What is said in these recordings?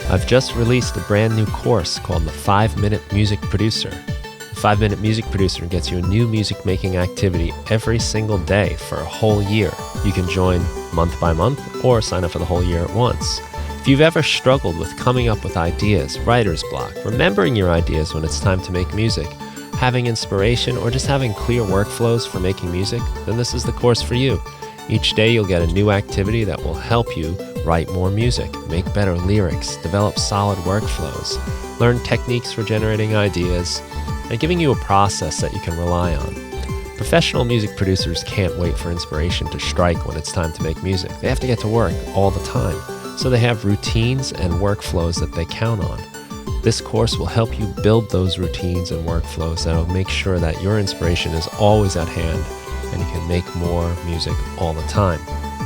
I've just released a brand new course called the 5-Minute Music Producer. The 5-Minute Music Producer gets you a new music making activity every single day for a whole year. You can join month by month or sign up for the whole year at once. If you've ever struggled with coming up with ideas, writer's block, remembering your ideas when it's time to make music, having inspiration, or just having clear workflows for making music, then this is the course for you. Each day you'll get a new activity that will help you write more music, make better lyrics, develop solid workflows, learn techniques for generating ideas, and giving you a process that you can rely on. Professional music producers can't wait for inspiration to strike when it's time to make music. They have to get to work all the time, so they have routines and workflows that they count on. This course will help you build those routines and workflows that will make sure that your inspiration is always at hand and you can make more music all the time.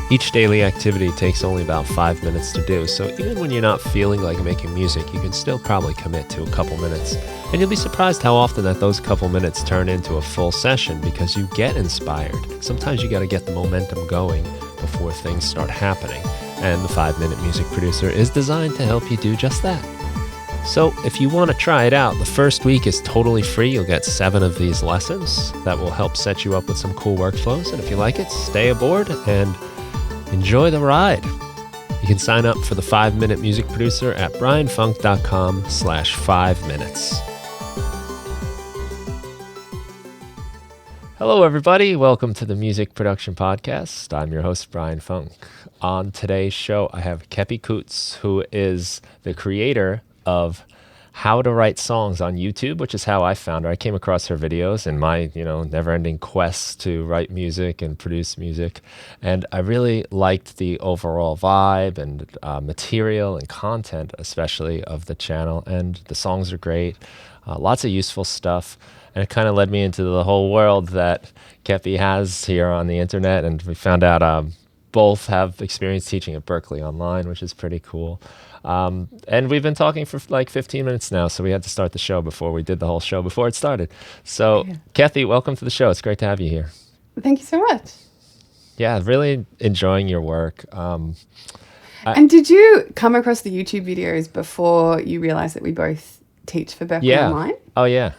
Each daily activity takes only about 5 minutes to do, so even when you're not feeling like making music, you can still probably commit to a couple minutes. And you'll be surprised how often that those couple minutes turn into a full session because you get inspired. Sometimes you got to get the momentum going before things start happening. And the 5-Minute Music Producer is designed to help you do just that. So if you want to try it out, the first week is totally free. You'll get 7 of these lessons that will help set you up with some cool workflows. And if you like it, stay aboard and enjoy the ride. You can sign up for the 5-Minute Music Producer at brianfunk.com/5minutes. Hello, everybody. Welcome to the Music Production Podcast. I'm your host, Brian Funk. On today's show, I have Keppie Coutts, who is the creator of How to Write Songs on YouTube, which is how I found her. I came across her videos in my, never-ending quest to write music and produce music. And I really liked the overall vibe and material and content, especially of the channel. And the songs are great. Lots of useful stuff. And it kind of led me into the whole world that Keppie has here on the internet. And we found out both have experience teaching at Berklee online, which is pretty cool. And we've been talking for like 15 minutes now, so we had to start the show before we did the whole show before it started. So, yeah. Keppie, welcome to the show. It's great to have you here. Thank you so much. Yeah, really enjoying your work. And did you come across the YouTube videos before you realized that we both teach for Berklee Online? Oh, yeah.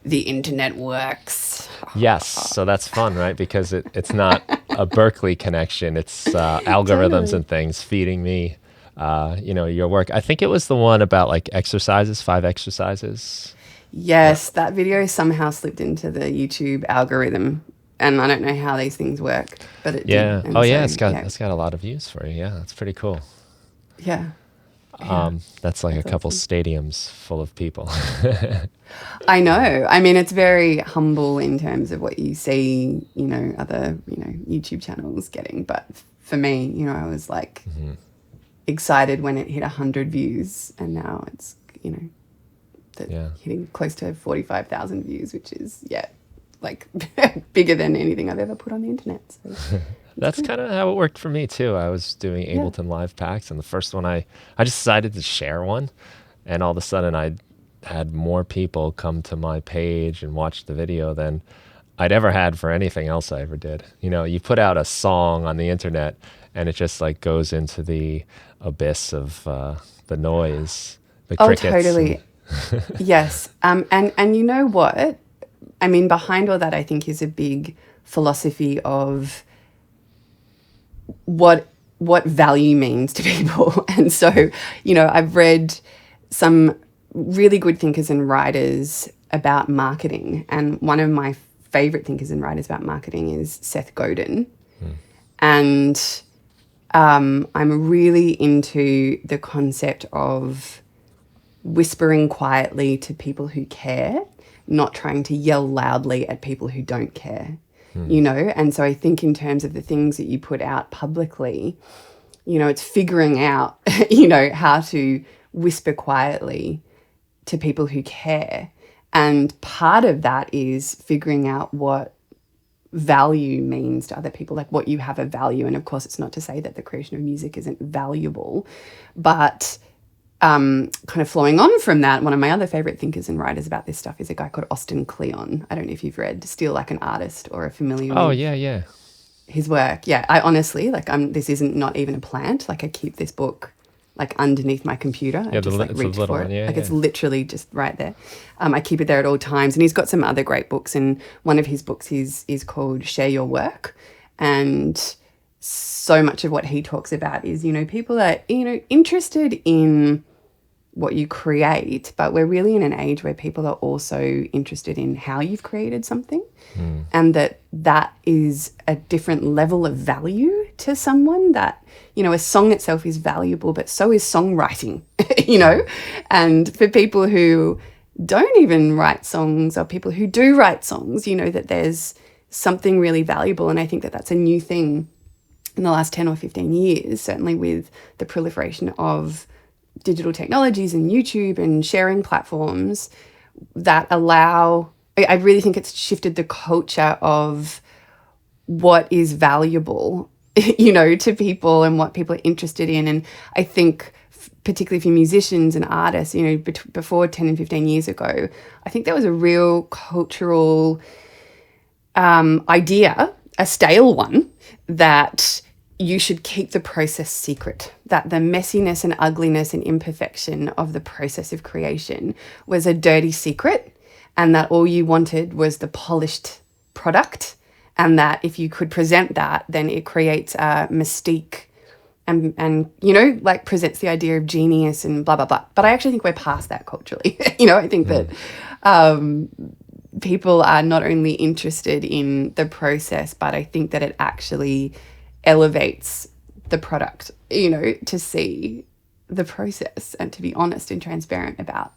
The internet works. Yes, so that's fun, right? Because it's not a Berklee connection. It's algorithms Totally. and things feeding me, your work. I think it was the one about like exercises, 5 exercises. Yes, that video somehow slipped into the YouTube algorithm. And I don't know how these things work, but it did. And It's got a lot of views for you. Yeah, that's pretty cool. Yeah. That's like That's a couple awesome. stadiums full of people. I know. I mean, it's very humble in terms of what you see, other, YouTube channels getting. But for me, I was like excited when it hit 100 views, and now it's, hitting close to 45,000 views, which is, like bigger than anything I've ever put on the internet. So. That's kind of how it worked for me too. I was doing Ableton Live packs, and the first one I just decided to share one, and all of a sudden I had more people come to my page and watch the video than I'd ever had for anything else I ever did. You put out a song on the internet and it just like goes into the abyss of the noise, the crickets. Oh, totally. Yes. And you know what? I mean, behind all that, I think is a big philosophy of what value means to people. And so, I've read some really good thinkers and writers about marketing. And one of my favorite thinkers and writers about marketing is Seth Godin. And I'm really into the concept of whispering quietly to people who care, not trying to yell loudly at people who don't care. And so I think in terms of the things that you put out publicly, it's figuring out, how to whisper quietly to people who care. And part of that is figuring out what value means to other people, like what you have a value. And of course, it's not to say that the creation of music isn't valuable, but kind of flowing on from that, one of my other favorite thinkers and writers about this stuff is a guy called Austin Kleon. I don't know if you've read Steal Like an Artist or are familiar with his work. Yeah, I honestly, this isn't not even a plant. Like I keep this book like underneath my computer. I just like it's a reach little for one, it. yeah, Like yeah. it's literally just right there. I keep it there at all times. And he's got some other great books. And one of his books is called Share Your Work. And so much of what he talks about is, people are, interested in what you create, but we're really in an age where people are also interested in how you've created something, and that is a different level of value to someone. That, a song itself is valuable, but so is songwriting, and for people who don't even write songs, or people who do write songs, that there's something really valuable. And I think that that's a new thing in the last 10 or 15 years, certainly with the proliferation of digital technologies and YouTube and sharing platforms that allow, I really think it's shifted the culture of what is valuable, to people and what people are interested in. And I think particularly for musicians and artists, before 10 and 15 years ago, I think there was a real cultural idea, a stale one, that you should keep the process secret, that the messiness and ugliness and imperfection of the process of creation was a dirty secret, and that all you wanted was the polished product, and that if you could present that, then it creates a mystique and like presents the idea of genius and blah, blah, blah. But I actually think we're past that culturally. I think that people are not only interested in the process, but I think that it actually elevates the product, to see the process and to be honest and transparent about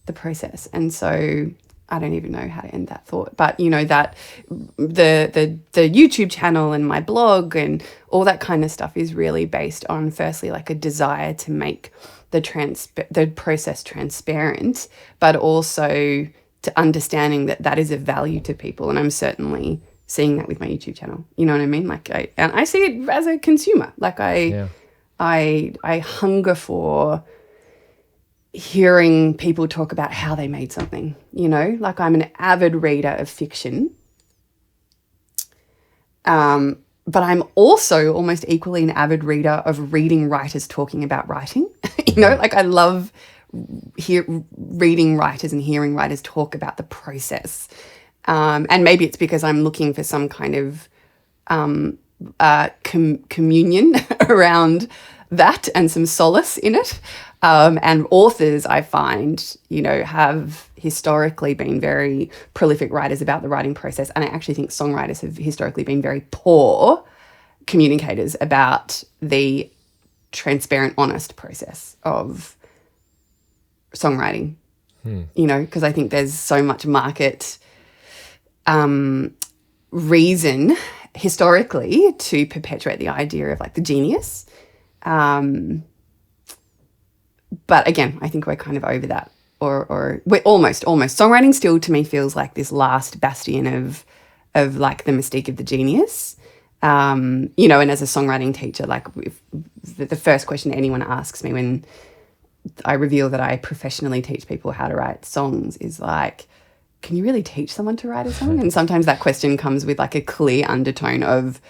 the process. And so I don't even know how to end that thought, but that the YouTube channel and my blog and all that kind of stuff is really based on, firstly, like a desire to make the process transparent, but also to understanding that that is of value to people. And I'm certainly seeing that with my YouTube channel. You know what I mean? Like I see it as a consumer. Like I hunger for hearing people talk about how they made something, like I'm an avid reader of fiction. But I'm also almost equally an avid reader of reading writers talking about writing. Like I love reading writers and hearing writers talk about the process. And maybe it's because I'm looking for some kind of communion around that and some solace in it. And authors, I find, have historically been very prolific writers about the writing process. And I actually think songwriters have historically been very poor communicators about the transparent, honest process of songwriting, because I think there's so much market reason historically to perpetuate the idea of like the genius. But again, I think we're kind of over that, or we're almost. Songwriting still to me feels like this last bastion of like the mystique of the genius. And as a songwriting teacher, like the first question anyone asks me when I reveal that I professionally teach people how to write songs is like, can you really teach someone to write a song? And sometimes that question comes with like a clear undertone of,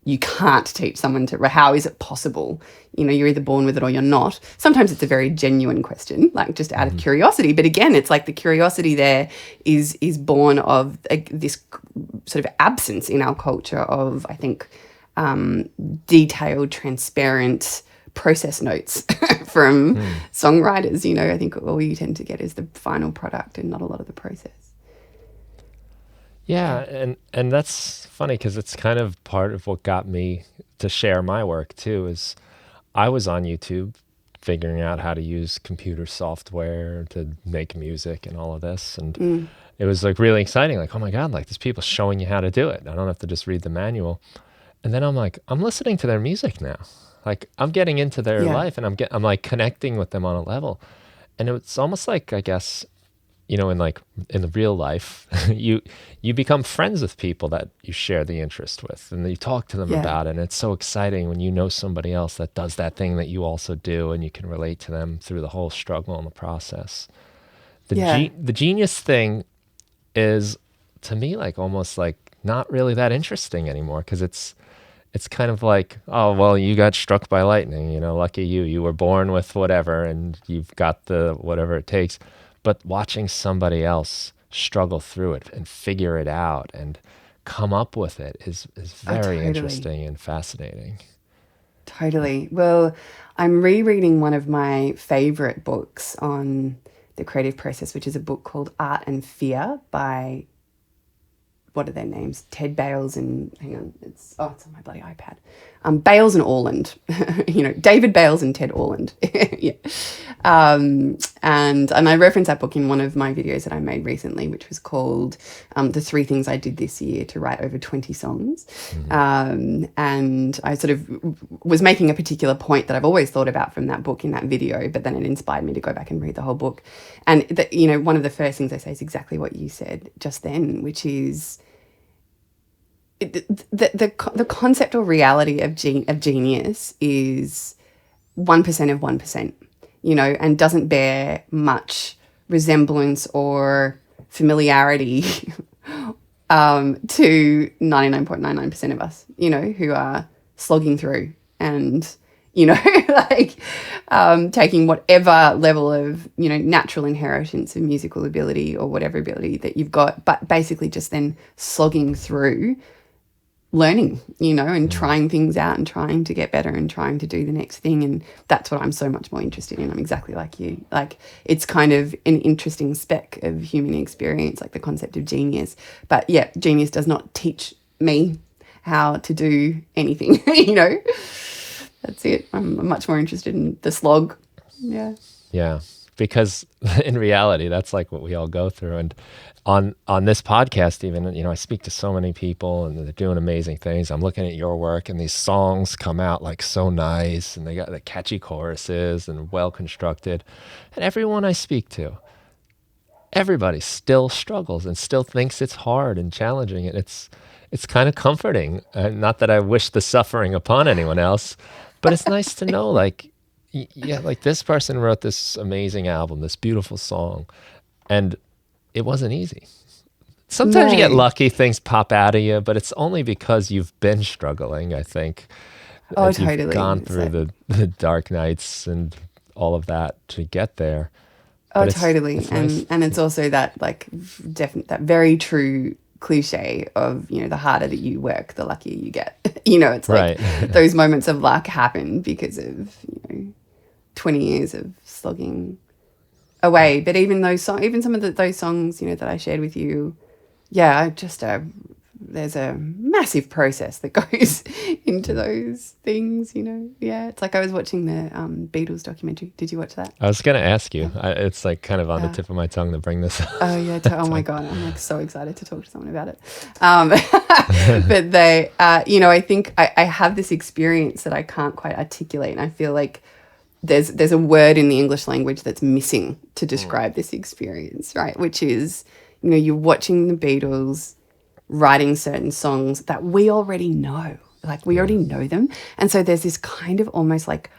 you can't teach someone to, how is it possible? You're either born with it or you're not. Sometimes it's a very genuine question, like just out of curiosity. But again, it's like the curiosity there is born of this sort of absence in our culture of, I think, detailed, transparent process notes from songwriters. I think all you tend to get is the final product and not a lot of the process. Yeah, and that's funny because it's kind of part of what got me to share my work too, is I was on YouTube figuring out how to use computer software to make music and all of this. And it was like really exciting. Like, oh my God, like there's people showing you how to do it. I don't have to just read the manual. And then I'm like, I'm listening to their music now. Like I'm getting into their life and I'm like connecting with them on a level. And it's almost like, I guess, in the real life, you become friends with people that you share the interest with, and you talk to them about it. And it's so exciting when you know somebody else that does that thing that you also do, and you can relate to them through the whole struggle and the process. The genius thing is, to me, like almost like not really that interesting anymore, because it's kind of like, oh, well, you got struck by lightning, lucky you. You were born with whatever and you've got the whatever it takes. But watching somebody else struggle through it and figure it out and come up with it is very interesting and fascinating. Totally. Well, I'm rereading one of my favorite books on the creative process, which is a book called Art and Fear by, what are their names? Ted Bales and, hang on, it's on my bloody iPad. Bales and Orland, David Bales and Ted Orland. Yeah. And I referenced that book in one of my videos that I made recently, which was called The 3 Things I Did This Year to Write Over 20 Songs. And I sort of was making a particular point that I've always thought about from that book in that video, but then it inspired me to go back and read the whole book. And, one of the first things I say is exactly what you said just then, which is the concept or reality of genius is 1% of 1%, and doesn't bear much resemblance or familiarity to 99.99% of us, who are slogging through and, taking whatever level of, natural inheritance of musical ability or whatever ability that you've got, but basically just then slogging through learning, and trying things out and trying to get better and trying to do the next thing. And that's what I'm so much more interested in. I'm exactly like you. Like, it's kind of an interesting speck of human experience, like the concept of genius. But yeah, genius does not teach me how to do anything, That's it. I'm much more interested in the slog. Yeah. Yeah. Because in reality, that's like what we all go through. And on this podcast, even, I speak to so many people and they're doing amazing things. I'm looking at your work and these songs come out like so nice and they got the catchy choruses and well constructed. And everyone I speak to, everybody still struggles and still thinks it's hard and challenging. And it's kind of comforting. Not that I wish the suffering upon anyone else, but it's nice to know, like, yeah, like this person wrote this amazing album, this beautiful song, and it wasn't easy. Sometimes you get lucky, things pop out of you, but it's only because you've been struggling, I think. Oh, totally. You've gone through the dark nights and all of that to get there. Oh, totally. It's nice. And it's also that, like, that very true cliche of, the harder that you work, the luckier you get. It's like those moments of luck happen because of, 20 years of slogging away. But even some of those songs, that I shared with you, yeah, there's a massive process that goes into those things, Yeah, it's like I was watching the Beatles documentary. Did you watch that? I was going to ask you. It's like kind of on the tip of my tongue to bring this up. Oh, yeah. Oh, my God. I'm like so excited to talk to someone about it. But they, I think I have this experience that I can't quite articulate. And I feel like there's a word in the English language that's missing to describe this experience, right? Which is, you're watching the Beatles writing certain songs that we already know, like we already know them. And so there's this kind of almost like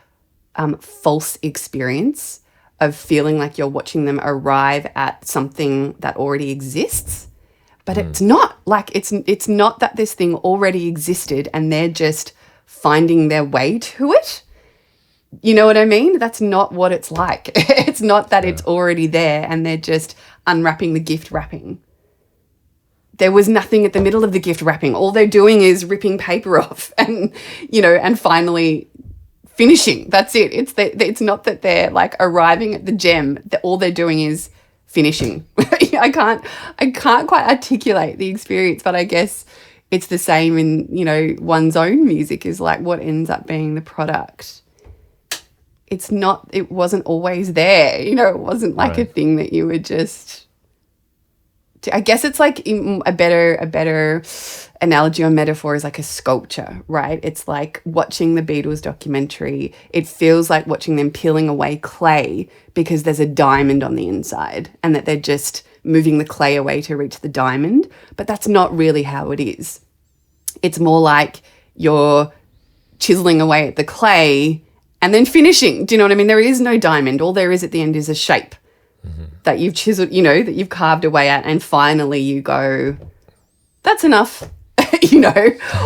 false experience of feeling like you're watching them arrive at something that already exists. But it's not. Like, it's not that this thing already existed and they're just finding their way to it. You know what I mean? That's not what it's like. It's not that it's already there and they're just unwrapping the gift wrapping. There was nothing at the middle of the gift wrapping. All they're doing is ripping paper off and, and finally finishing. That's it. It's not that they're like arriving at the gem. All they're doing is finishing. I can't quite articulate the experience, but I guess it's the same in, one's own music is like what ends up being the product. It wasn't always there. It wasn't like a thing that you would just, I guess it's like a better analogy or metaphor is like a sculpture, right? It's like watching the Beatles documentary. It feels like watching them peeling away clay because there's a diamond on the inside and that they're just moving the clay away to reach the diamond. But that's not really how it is. It's more like you're chiseling away at the clay and then finishing. Do you know what I mean? There is no diamond. All there is at the end is a shape that you've chiseled, that you've carved away at. And finally you go, that's enough.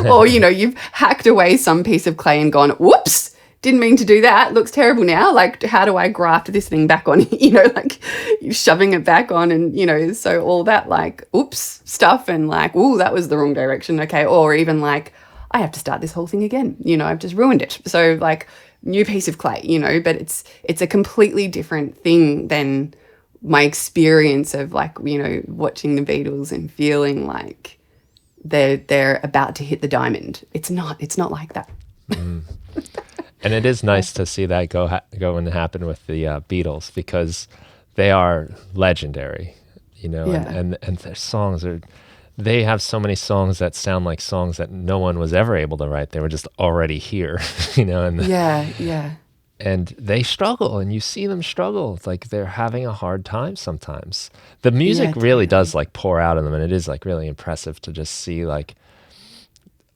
or, you've hacked away some piece of clay and gone, whoops, didn't mean to do that. Looks terrible now. Like, how do I graft this thing back on? Like you're shoving it back on and, so all that like, oops stuff and like, ooh, that was the wrong direction. Okay. Or even like, I have to start this whole thing again. I've just ruined it. So like new piece of clay, but it's a completely different thing than my experience of like, watching the Beatles and feeling like they're about to hit the diamond. It's not like that. Mm. And it is nice to see that go and happen with the Beatles, because they are legendary, and their songs they have so many songs that sound like songs that no one was ever able to write. They were just already here, and they struggle, and you see them struggle. It's like they're having a hard time sometimes. The music really does like pour out of them, and it is like really impressive to just see like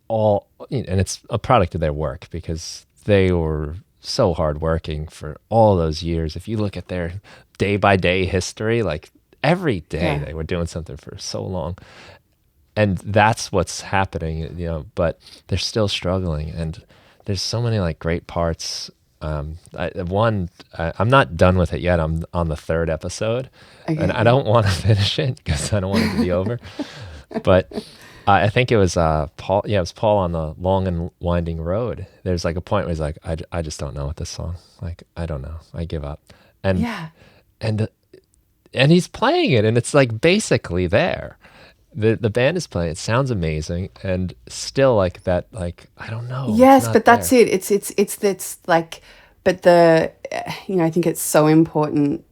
all, and it's a product of their work, because they were so hardworking for all those years. If you look at their day-by-day history, like every day they were doing something for so long. And that's what's happening, but they're still struggling. And there's so many like great parts. I'm not done with it yet. I'm on the third episode, and I don't want to finish it because I don't want it to be over. But I think it was Paul. Yeah, it was Paul on the Long and Winding Road. There's like a point where he's like, I just don't know what this song. Like, I don't know. I give up. And and he's playing it, and it's like basically there. The band is playing. It sounds amazing, and still like that. Like, I don't know. Yes, but that's it. It's like, but I think it's so important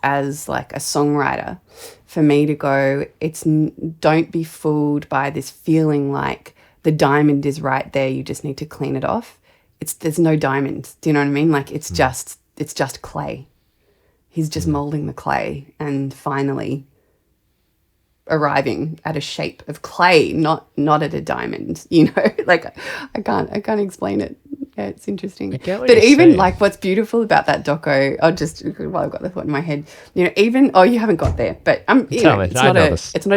as like a songwriter for me to go, don't be fooled by this feeling like the diamond is right there. You just need to clean it off. There's no diamond. Do you know what I mean? Like it's just clay. He's just molding the clay and finally arriving at a shape of clay, not at a diamond, like I can't explain it. Yeah, it's interesting. But even saying, like what's beautiful about that doco, while I've got the thought in my head, even you haven't got there, but it's not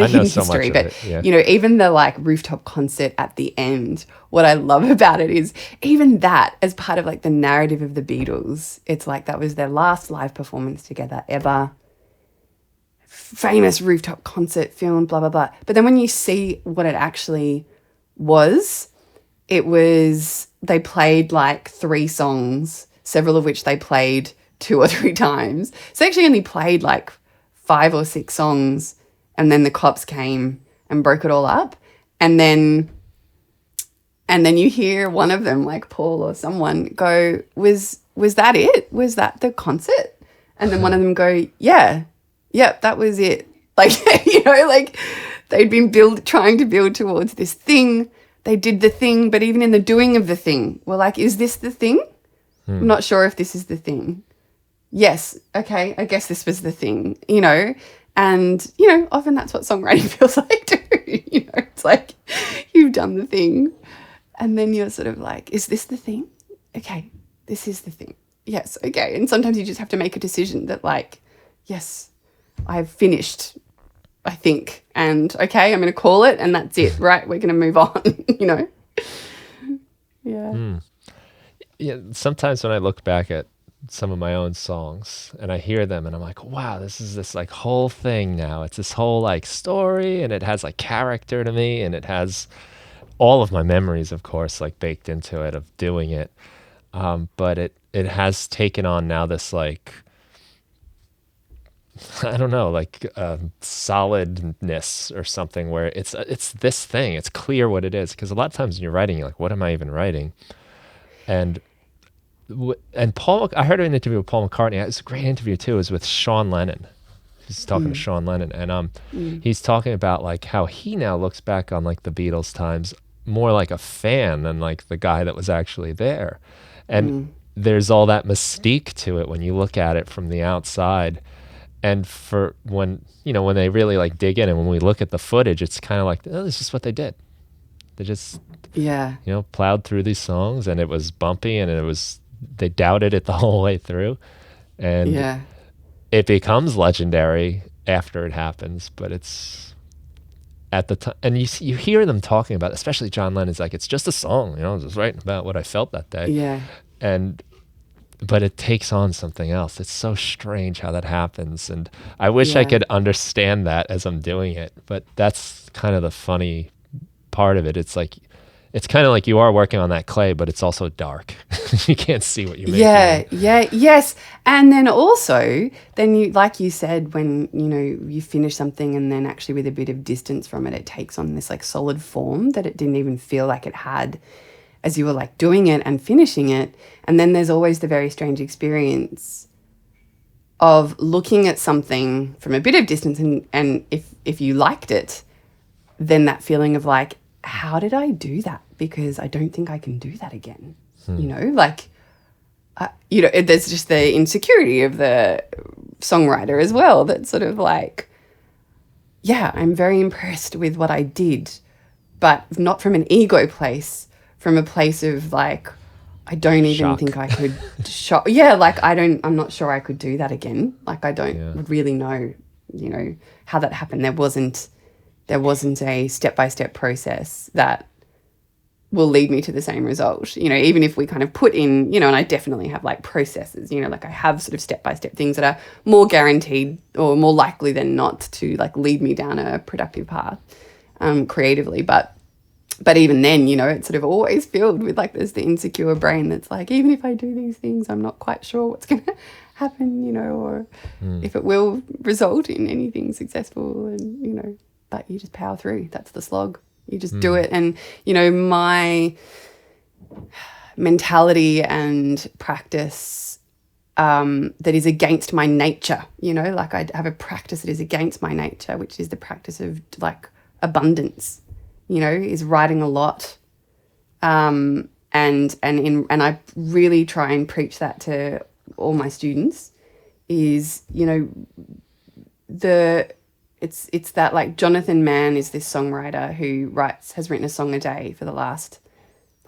a hidden history, but even the like rooftop concert at the end, what I love about it is even that as part of like the narrative of the Beatles, it's like that was their last live performance together ever. Famous rooftop concert film, blah, blah, blah. But then when you see what it actually was, they played like 3 songs, several of which they played 2 or 3 times. So they actually only played like 5 or 6 songs, and then the cops came and broke it all up. And then you hear one of them, like Paul or someone, go, was that it? Was that the concert? And then one of them go, yeah. Yep, that was it. Like, like they'd been trying to build towards this thing. They did the thing, but even in the doing of the thing, we're like, is this the thing? I'm not sure if this is the thing. Yes, okay, I guess this was the thing, And, often that's what songwriting feels like too. It's like you've done the thing and then you're sort of like, is this the thing? Okay, this is the thing. Yes, okay. And sometimes you just have to make a decision that like, yes, I've finished, I think, and okay, I'm going to call it, and that's it, right? We're going to move on, Yeah. Yeah. Sometimes when I look back at some of my own songs and I hear them and I'm like, wow, this is this like whole thing now. It's this whole like story, and it has like character to me, and it has all of my memories, of course, like baked into it of doing it. But it has taken on now this like, I don't know, like solidness or something where it's this thing. It's clear what it is, because a lot of times when you're writing, you're like, what am I even writing? And Paul, I heard an interview with Paul McCartney. It was a great interview too. It was with Sean Lennon. He's talking to Sean Lennon, and he's talking about like how he now looks back on like the Beatles times more like a fan than like the guy that was actually there. And there's all that mystique to it when you look at it from the outside. And for when they really like dig in, and when we look at the footage, it's kind of like, oh, this is what they did. They just, plowed through these songs, and it was bumpy, and they doubted it the whole way through. And it becomes legendary after it happens, but it's at the time, and you hear them talking about, especially John Lennon's like, it's just a song, you know, I was just writing about what I felt that day. Yeah. But it takes on something else. It's so strange how that happens. And I wish I Yeah. could understand that as I'm doing it. But that's kind of the funny part of it. It's kind of like you are working on that clay, but it's also dark. You can't see what you're making. Yes. And then also, then you, like you said, when, you know, you finish something and then actually with a bit of distance from it, it takes on this like solid form that it didn't even feel like it had as you were like doing it and finishing it. And then there's always the very strange experience of looking at something from a bit of distance, and if you liked it, then that feeling of like, how did I do that? Because I don't think I can do that again. You know, like, you know, there's just the insecurity of the songwriter as well. That's sort of like, yeah, I'm very impressed with what I did, but not from an ego place, from a place of like, I don't even Shock. think I could shock. Yeah, like I'm not sure I could do that again. Like I don't really know, you know, how that happened. There wasn't a step-by-step process that will lead me to the same result. You know, even if we kind of put in, you know, and I definitely have like processes, you know, like I have sort of step-by-step things that are more guaranteed or more likely than not to like lead me down a productive path creatively. But even then, you know, it's sort of always filled with like there's the insecure brain that's like, even if I do these things, I'm not quite sure what's going to happen, you know, or if it will result in anything successful, and, you know, but you just power through. That's the slog. You just do it. And, you know, my mentality and practice that is against my nature, you know, like I have a practice that is against my nature, which is the practice of like abundance, you know, is writing a lot. And I really try and preach that to all my students is, you know, it's that like Jonathan Mann is this songwriter who has written a song a day for the last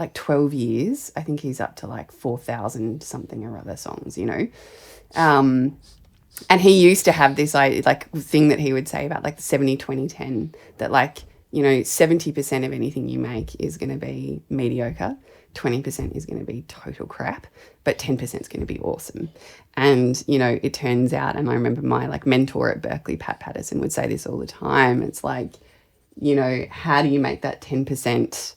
like 12 years. I think he's up to like 4,000 something or other songs, you know. And he used to have this like thing that he would say about like the 70-20-10, that like, you know, 70% of anything you make is going to be mediocre, 20% is going to be total crap, but 10% is going to be awesome. And, you know, it turns out, and I remember my like mentor at Berklee, Pat Patterson, would say this all the time. It's like, you know, how do you make that 10%,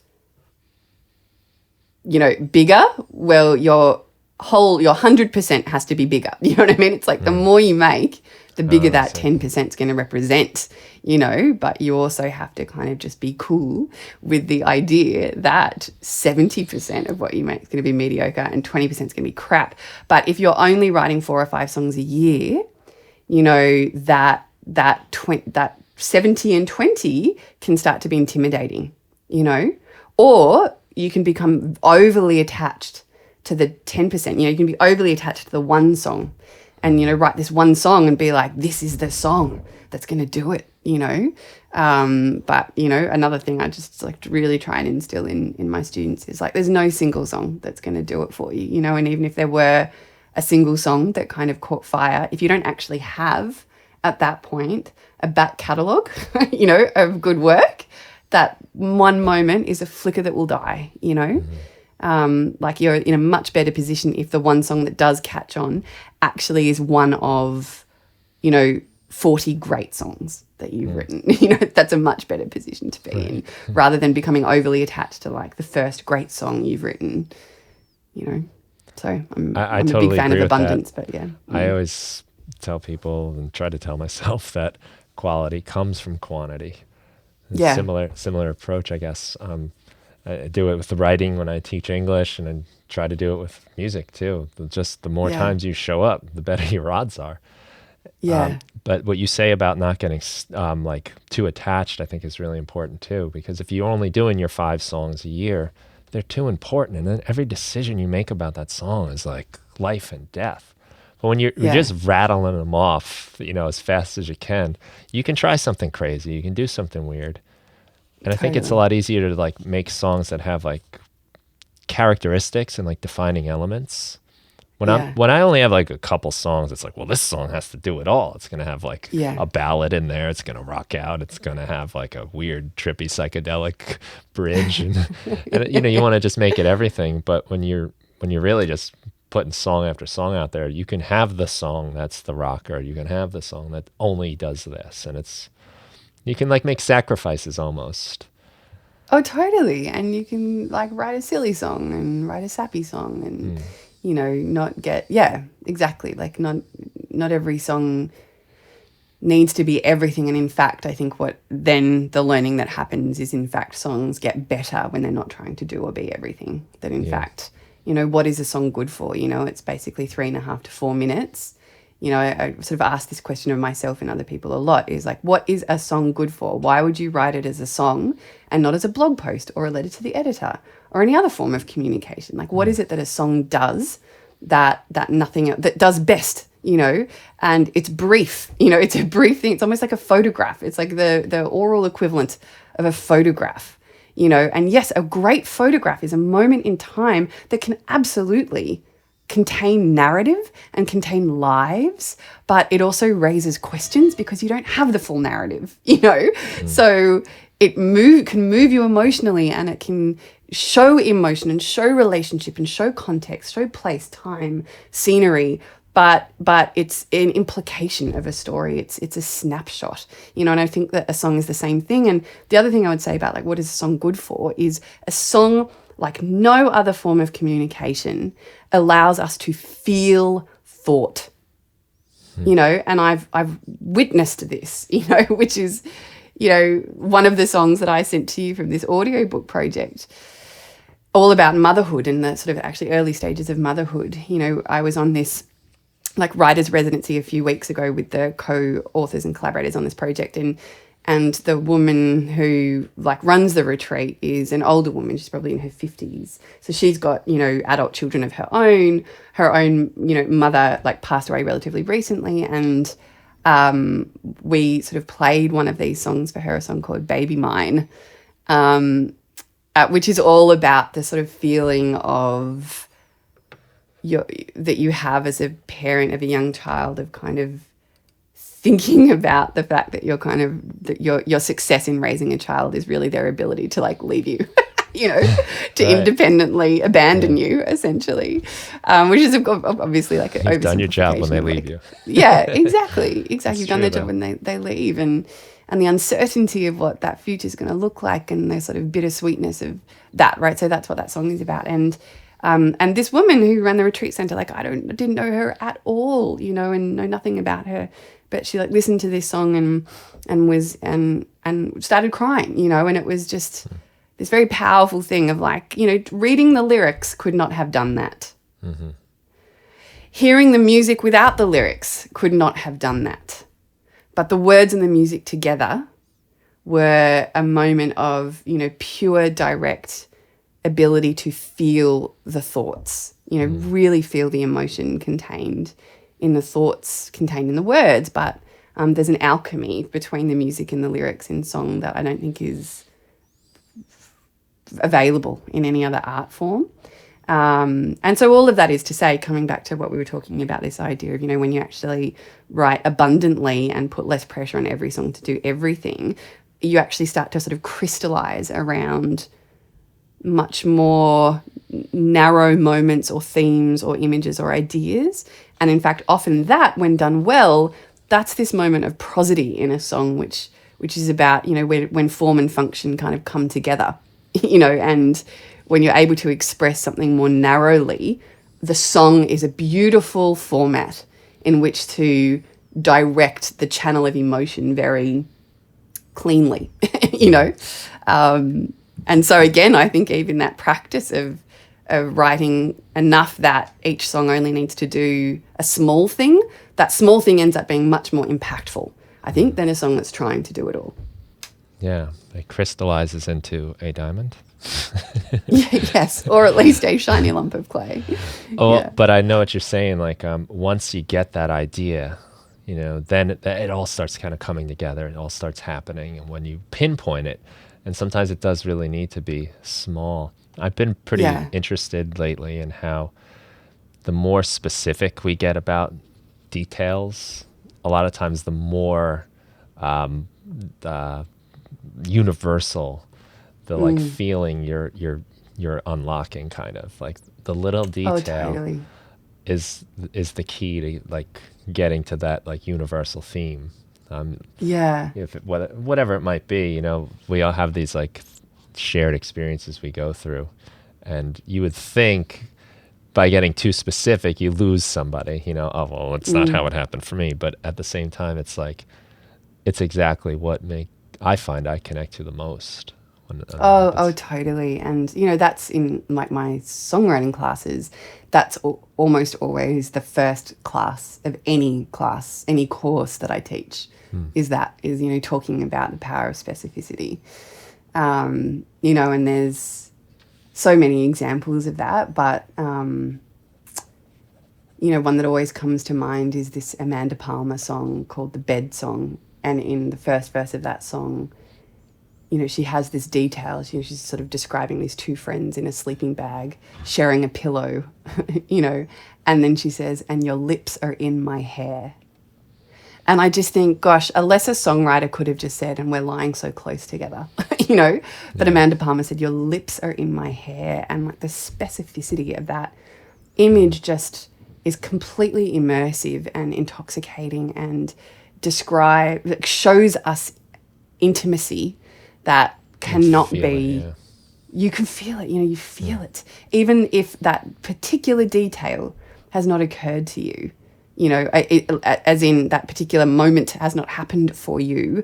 you know, bigger? Well, your 100% has to be bigger. You know what I mean? It's like the more you make, the bigger that 10% is going to represent, you know, but you also have to kind of just be cool with the idea that 70% of what you make is going to be mediocre and 20% is going to be crap. But if you're only writing 4 or 5 songs a year, you know, that 70 and 20 can start to be intimidating, you know, or you can become overly attached to the 10%. You know, you can be overly attached to the one song and, you know, write this one song and be like, this is the song that's going to do it, you know. But, you know, another thing I just like to really try and instill in my students is like, there's no single song that's going to do it for you, you know. And even if there were a single song that kind of caught fire, if you don't actually have at that point a back catalogue, you know, of good work, that one moment is a flicker that will die, you know. Like you're in a much better position if the one song that does catch on actually is one of, you know, 40 great songs that you've written. You know, that's a much better position to be in, rather than becoming overly attached to like the first great song you've written, you know. So I'm a totally big fan agree of with abundance, that. but yeah. I always tell people and try to tell myself that quality comes from quantity. Yeah. Similar approach, I guess. I do it with the writing when I teach English, and I try to do it with music too. Just the more times you show up, the better your odds are. Yeah. But what you say about not getting like too attached, I think is really important too, because if you're only doing your 5 songs a year, they're too important. And then every decision you make about that song is like life and death. But when you're just rattling them off, you know, as fast as you can try something crazy. You can do something weird. And I think it's a lot easier to like make songs that have like characteristics and like defining elements When I only have like a couple songs, it's like, well, this song has to do it all. It's gonna have like a ballad in there. It's gonna rock out. It's gonna have like a weird, trippy, psychedelic bridge, and you want to just make it everything. But when you're really just putting song after song out there, you can have the song that's the rocker. You can have the song that only does this, and you can like make sacrifices almost. Oh, totally. And you can like write a silly song and write a sappy song and, not get, exactly. Like not every song needs to be everything. And in fact, I think what then the learning that happens is in fact songs get better when they're not trying to do or be everything. That in fact, what is a song good for? It's basically 3.5 to 4 minutes. I sort of ask this question of myself and other people a lot is like, what is a song good for? Why would you write it as a song and not as a blog post or a letter to the editor or any other form of communication? Like, what is it that a song does that nothing else, that does best, and it's brief, it's a brief thing. It's almost like a photograph. It's like the oral equivalent of a photograph, and yes, a great photograph is a moment in time that can absolutely contain narrative and contain lives, but it also raises questions because you don't have the full narrative, So it can move you emotionally, and it can show emotion and show relationship and show context, show place, time, scenery, but it's an implication of a story. It's a snapshot, and I think that a song is the same thing. And the other thing I would say about like what is a song good for is a song, like no other form of communication, allows us to feel thought, and I've witnessed this, which is, one of the songs that I sent to you from this audiobook project, all about motherhood and the sort of actually early stages of motherhood. I was on this like writer's residency a few weeks ago with the co-authors and collaborators on this project, and the woman who like runs the retreat is an older woman. She's probably in her 50s. So she's got, adult children of her own. Her own, mother like passed away relatively recently. And we sort of played one of these songs for her, a song called Baby Mine, which is all about the sort of feeling of that you have as a parent of a young child, of kind of thinking about the fact that your success in raising a child is really their ability to like leave you, to independently abandon you, essentially, which is obviously like you've done your job when they leave you. Yeah, exactly. You've done their job when they leave, and the uncertainty of what that future is going to look like, and the sort of bittersweetness of that, right? So that's what that song is about, and this woman who ran the retreat center, like I didn't know her at all, and know nothing about her. But she like listened to this song and started crying, and it was just this very powerful thing of like, reading the lyrics could not have done that. Mm-hmm. Hearing the music without the lyrics could not have done that. But the words and the music together were a moment of, pure, direct ability to feel the thoughts, really feel the emotion contained in the thoughts contained in the words, but there's an alchemy between the music and the lyrics in song that I don't think is available in any other art form. And so all of that is to say, coming back to what we were talking about, this idea of, when you actually write abundantly and put less pressure on every song to do everything, you actually start to sort of crystallize around much more narrow moments or themes or images or ideas. And in fact, often that, when done well, that's this moment of prosody in a song, which is about, when form and function kind of come together, and when you're able to express something more narrowly, the song is a beautiful format in which to direct the channel of emotion very cleanly, And so again, I think even that practice of writing enough that each song only needs to do a small thing, that small thing ends up being much more impactful, I think, than a song that's trying to do it all. Yeah, it crystallizes into a diamond. Yes, or at least a shiny lump of clay. Oh, yeah. But I know what you're saying. Like once you get that idea, then it all starts kind of coming together. It all starts happening. And when you pinpoint it, and sometimes it does really need to be small. I've been pretty interested lately in how the more specific we get about details, a lot of times the more the universal the like feeling you're unlocking, kind of like the little detail Oh, totally. is the key to like getting to that like universal theme. Yeah. If whatever it might be, we all have these like shared experiences we go through, and you would think by getting too specific you lose somebody. Oh well, it's not how it happened for me. But at the same time, it's like it's exactly what I find I connect to the most. Oh, totally. And, that's in like my songwriting classes. That's almost always the first class of any course that I teach is talking about the power of specificity. And there's so many examples of that. But, one that always comes to mind is this Amanda Palmer song called The Bed Song. And in the first verse of that song, she has this detail. She's sort of describing these two friends in a sleeping bag sharing a pillow, and then she says, and your lips are in my hair. And I just think, gosh, a lesser songwriter could have just said, and we're lying so close together, But Amanda Palmer said, your lips are in my hair. And like the specificity of that image just is completely immersive and intoxicating and shows us intimacy that cannot be. You can feel it, you feel it. Even if that particular detail has not occurred to you, as in that particular moment has not happened for you.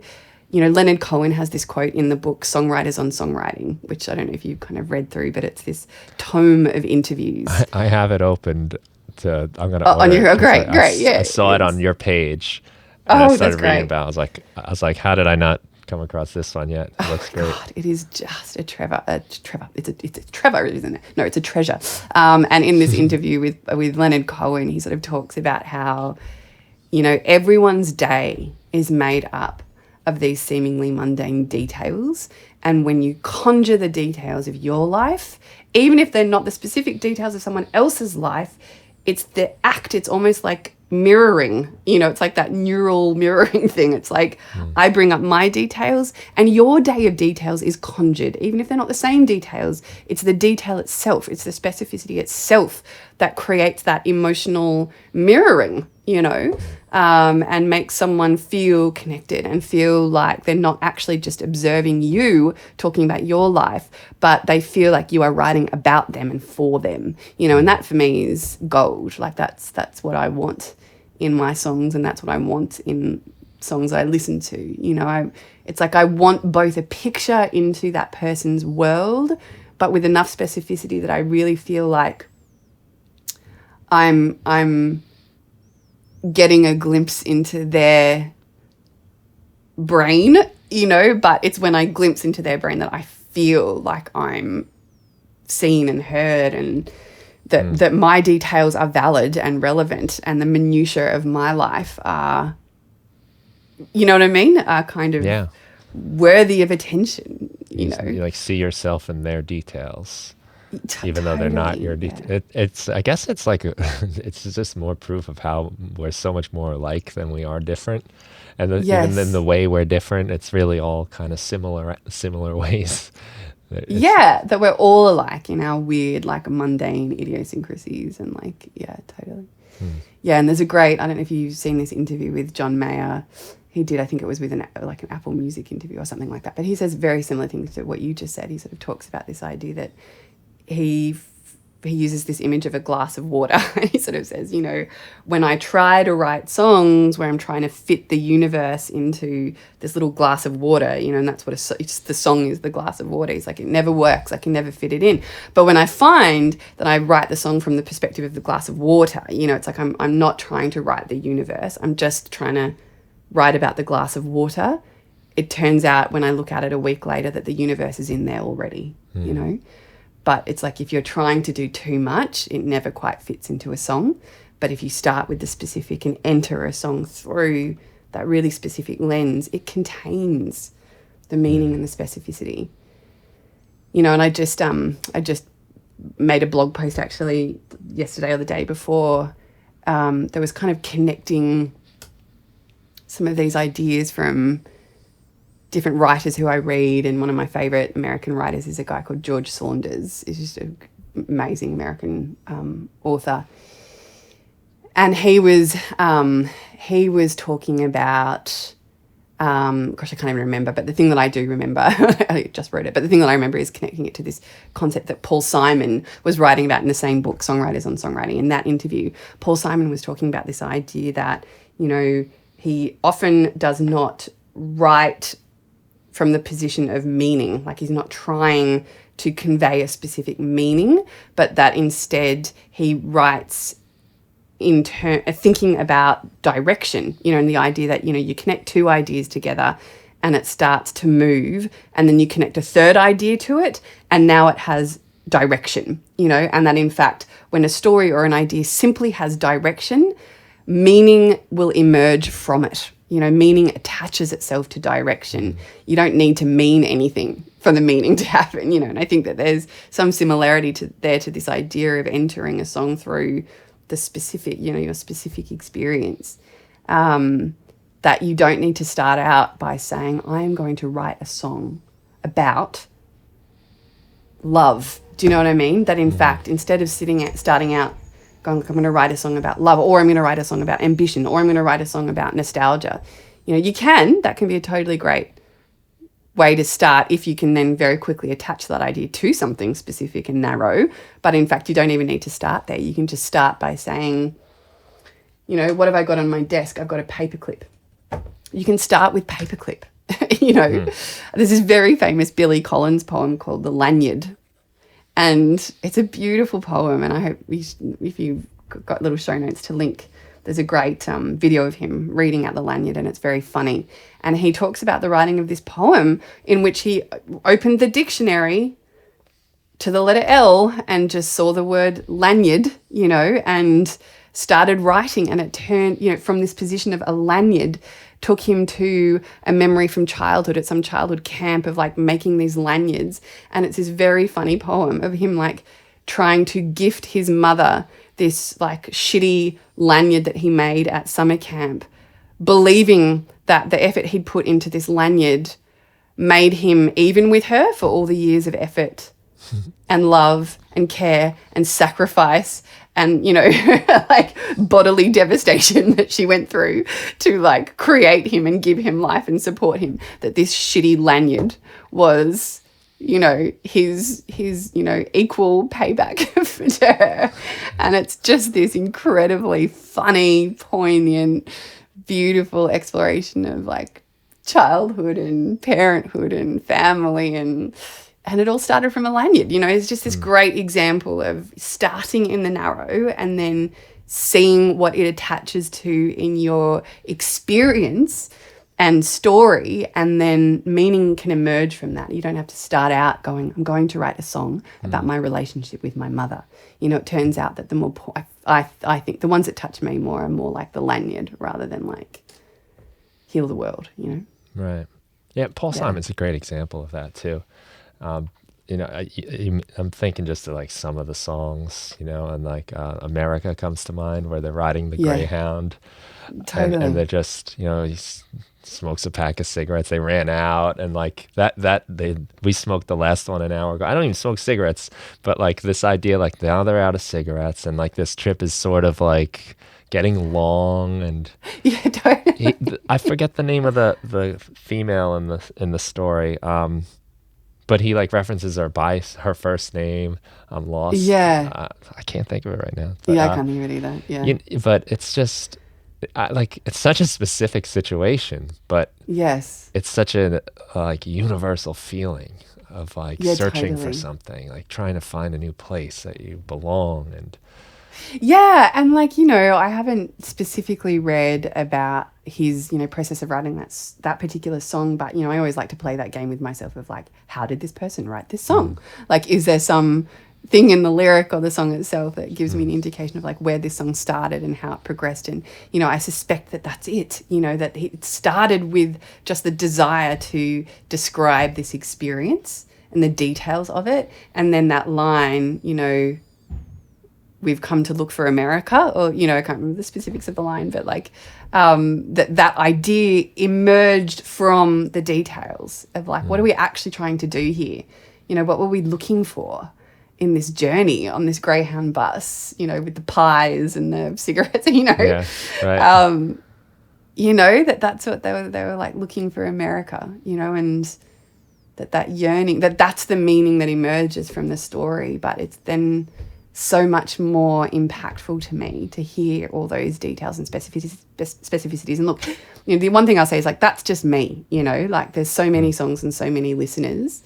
Leonard Cohen has this quote in the book Songwriters on Songwriting, which I don't know if you've kind of read through, but it's this tome of interviews. I have it opened to, I'm going to on your, great, yeah. I saw it on your page. And I started reading about it. I was like, how did I not come across this one yet? It looks great. God, it is just a Trevor. It's a Trevor, isn't it? No, it's a treasure. And in this interview with Leonard Cohen, he sort of talks about how, everyone's day is made up of these seemingly mundane details. And when you conjure the details of your life, even if they're not the specific details of someone else's life, it's the act. It's almost like mirroring, it's like that neural mirroring thing. It's like I bring up my details and your day of details is conjured. Even if they're not the same details, it's the detail itself. It's the specificity itself that creates that emotional mirroring, and makes someone feel connected and feel like they're not actually just observing you talking about your life, but they feel like you are writing about them and for them, and that for me is gold. Like that's what I want in my songs, and that's what I want in songs I listen to. It's like I want both a picture into that person's world, but with enough specificity that I really feel like I'm getting a glimpse into their brain, but it's when I glimpse into their brain that I feel like I'm seen and heard, and that my details are valid and relevant, and the minutiae of my life are, are kind of worthy of just You like see yourself in their details. Even though they're not your I guess it's like it's just more proof of how we're so much more alike than we are different, and even in the way we're different, it's really all kind of similar ways. That we're all alike in our weird, like mundane idiosyncrasies, and like totally. And there's a great, I don't know if you've seen this interview with John Mayer. He did, I think it was with an Apple Music interview or something like that, but he says very similar things to what you just said. He sort of talks about this idea that he uses this image of a glass of water. He sort of says, when I try to write songs where I'm trying to fit the universe into this little glass of water, and that's what the song is, the glass of water. He's like, it never works. I can never fit it in. But when I find that I write the song from the perspective of the glass of water, it's like I'm not trying to write the universe. I'm just trying to write about the glass of water. It turns out when I look at it a week later that the universe is in there already, But it's like if you're trying to do too much, it never quite fits into a song. But if you start with the specific and enter a song through that really specific lens, it contains the meaning and the specificity. And I just made a blog post actually yesterday or the day before that was kind of connecting some of these ideas from different writers who I read, and one of my favourite American writers is a guy called George Saunders. He's just an amazing American author. And he was talking about, gosh, I can't even remember, but the thing that I do remember, I just wrote it, but the thing that I remember is connecting it to this concept that Paul Simon was writing about in the same book, Songwriters on Songwriting. In that interview, Paul Simon was talking about this idea that, you know, he often does not write from the position of meaning, like he's not trying to convey a specific meaning, but that instead he writes thinking about direction, you know, and the idea that, you know, you connect two ideas together and it starts to move, and then you connect a third idea to it and now it has direction, you know, and that in fact, when a story or an idea simply has direction, meaning will emerge from it. You know, meaning attaches itself to direction. You don't need to mean anything for the meaning to happen, you know, and I think that there's some similarity to this idea of entering a song through the specific, you know, your specific experience, that you don't need to start out by saying, I am going to write a song about love. Do you know what I mean? That in fact, instead of starting out going, like, I'm going to write a song about love, or I'm going to write a song about ambition, or I'm going to write a song about nostalgia. You know, that can be a totally great way to start if you can then very quickly attach that idea to something specific and narrow. But in fact, you don't even need to start there. You can just start by saying, you know, what have I got on my desk? I've got a paperclip. You can start with paperclip. You know, there's this very famous Billy Collins poem called The Lanyard. And it's a beautiful poem, and I hope if you've got little show notes to link, there's a great video of him reading out The Lanyard, and it's very funny. And he talks about the writing of this poem in which he opened the dictionary to the letter L and just saw the word lanyard, you know, and started writing. And it turned, you know, from this position of a lanyard, took him to a memory from childhood at some childhood camp of like making these lanyards. And it's this very funny poem of him like trying to gift his mother this like shitty lanyard that he made at summer camp, believing that the effort he'd put into this lanyard made him even with her for all the years of effort and love and care and sacrifice and, you know, like bodily devastation that she went through to like create him and give him life and support him, that this shitty lanyard was, you know, his you know, equal payback to her. And it's just this incredibly funny, poignant, beautiful exploration of like childhood and parenthood and family, and it all started from a lanyard. You know, it's just this great example of starting in the narrow and then seeing what it attaches to in your experience and story, and then meaning can emerge from that. You don't have to start out going, I'm going to write a song about my relationship with my mother. You know, it turns out that the more, I think the ones that touch me more are more like the lanyard rather than like heal the world, you know? Right. Yeah, Paul Simon's a great example of that too. You know, I'm thinking just of like some of the songs, you know, and like America comes to mind, where they're riding the Greyhound. Totally. And they're just, you know, he smokes a pack of cigarettes. They ran out, and like we smoked the last one an hour ago. I don't even smoke cigarettes, but like this idea, like now they're out of cigarettes, and like this trip is sort of like getting long, and I forget the name of the female in the story. But he like references her by her first name. I'm lost. Yeah. I can't think of it right now. But, I can't think of it either. Yeah. But it's just, it's such a specific situation, but yes, it's such a like universal feeling of like searching for something, like trying to find a new place that you belong. And yeah, and like, you know, I haven't specifically read about his, you know, process of writing that particular song, but, you know, I always like to play that game with myself of like, how did this person write this song? Like, is there some thing in the lyric or the song itself that gives me an indication of like where this song started and how it progressed? And, you know, I suspect that that's it, you know, that it started with just the desire to describe this experience and the details of it. And then that line, you know, we've come to look for America, or, you know, I can't remember the specifics of the line, but like that idea emerged from the details of like, what are we actually trying to do here? You know, what were we looking for in this journey on this Greyhound bus, you know, with the pies and the cigarettes, you know? Yeah, right. You know, that's what they were like, looking for America, you know, and that yearning, that's the meaning that emerges from the story. But it's then so much more impactful to me to hear all those details and specificities. And look, you know, the one thing I'll say is like, that's just me, you know, like there's so many songs and so many listeners,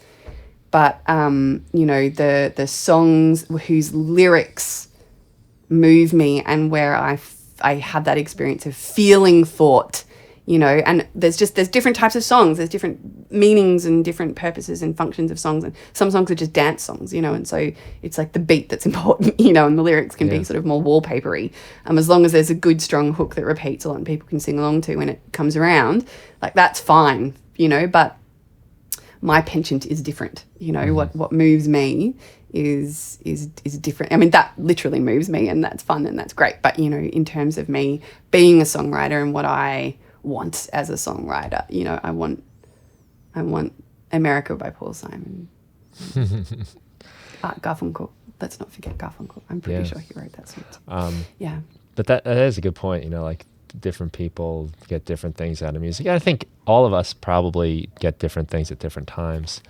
but, you know, the songs whose lyrics move me and where I have that experience of feeling thought, you know, and there's different types of songs, there's different meanings and different purposes and functions of songs, and some songs are just dance songs, you know, and so it's like the beat that's important, you know, and the lyrics can be sort of more wallpapery, as long as there's a good strong hook that repeats a lot and people can sing along to when it comes around, like that's fine, you know. But my penchant is different, you know. What moves me is different. I mean, that literally moves me, and that's fun and that's great, but, you know, in terms of me being a songwriter and what I want as a songwriter, you know, I want America by Paul Simon. Art Garfunkel. Let's not forget Garfunkel. I'm pretty sure he wrote that song. Yeah. But that is a good point, you know, like different people get different things out of music. I think all of us probably get different things at different times.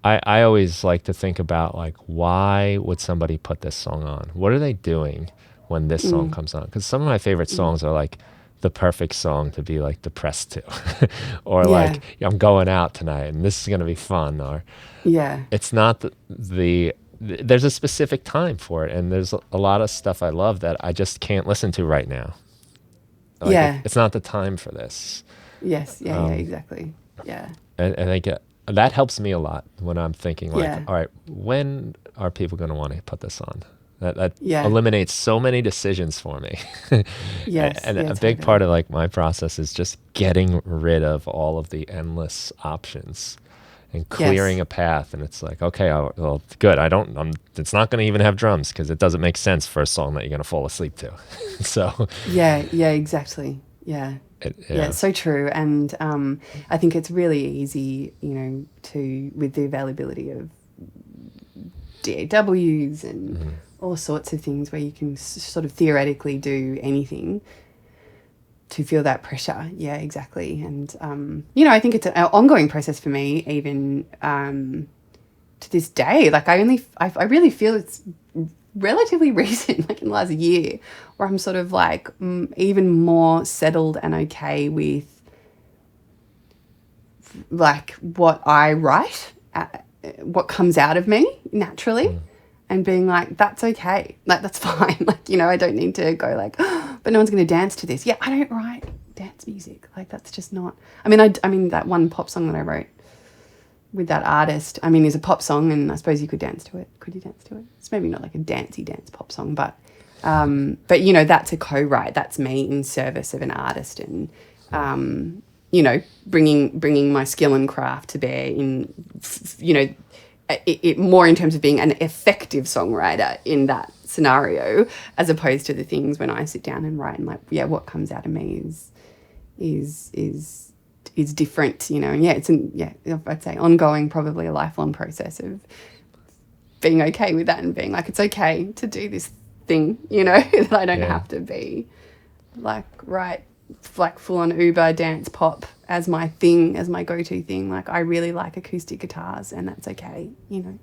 I always like to think about, like, why would somebody put this song on? What are they doing when this song comes on? Because some of my favorite songs are like the perfect song to be like depressed to, or like, I'm going out tonight and this is going to be fun, or it's not there's a specific time for it, and there's a lot of stuff I love that I just can't listen to right now. Like, it's not the time for this. Yes. Exactly. Yeah. And I think that helps me a lot when I'm thinking, like, all right, when are people going to want to put this on? That eliminates so many decisions for me. And a big part of like my process is just getting rid of all of the endless options and clearing a path. And it's like, okay, well, good. It's not going to even have drums because it doesn't make sense for a song that you're going to fall asleep to. So exactly. Yeah. It's so true. And I think it's really easy, you know, with the availability of DAWs and all sorts of things where you can sort of theoretically do anything, to feel that pressure. Yeah, exactly. And, you know, I think it's an ongoing process for me, even to this day. Like I really feel it's relatively recent, like in the last year, where I'm sort of like even more settled and okay with like what I write, what comes out of me naturally. And being like, that's okay. Like, that's fine. Like, you know, I don't need to go like, oh, but no one's going to dance to this. Yeah, I don't write dance music. Like, that's just not. I mean, that one pop song that I wrote with that artist, I mean, is a pop song, and I suppose you could dance to it. Could you dance to it? It's maybe not like a dancey dance pop song, but you know, that's a co-write. That's me in service of an artist, and you know, bringing my skill and craft to bear in, you know, it more in terms of being an effective songwriter in that scenario, as opposed to the things when I sit down and write and like, what comes out of me is different, you know. And I'd say ongoing, probably a lifelong process of being okay with that and being like, it's okay to do this thing, you know, that I don't have to be like full on Uber dance pop as my thing, as my go-to thing. Like, I really like acoustic guitars, and that's okay, you know.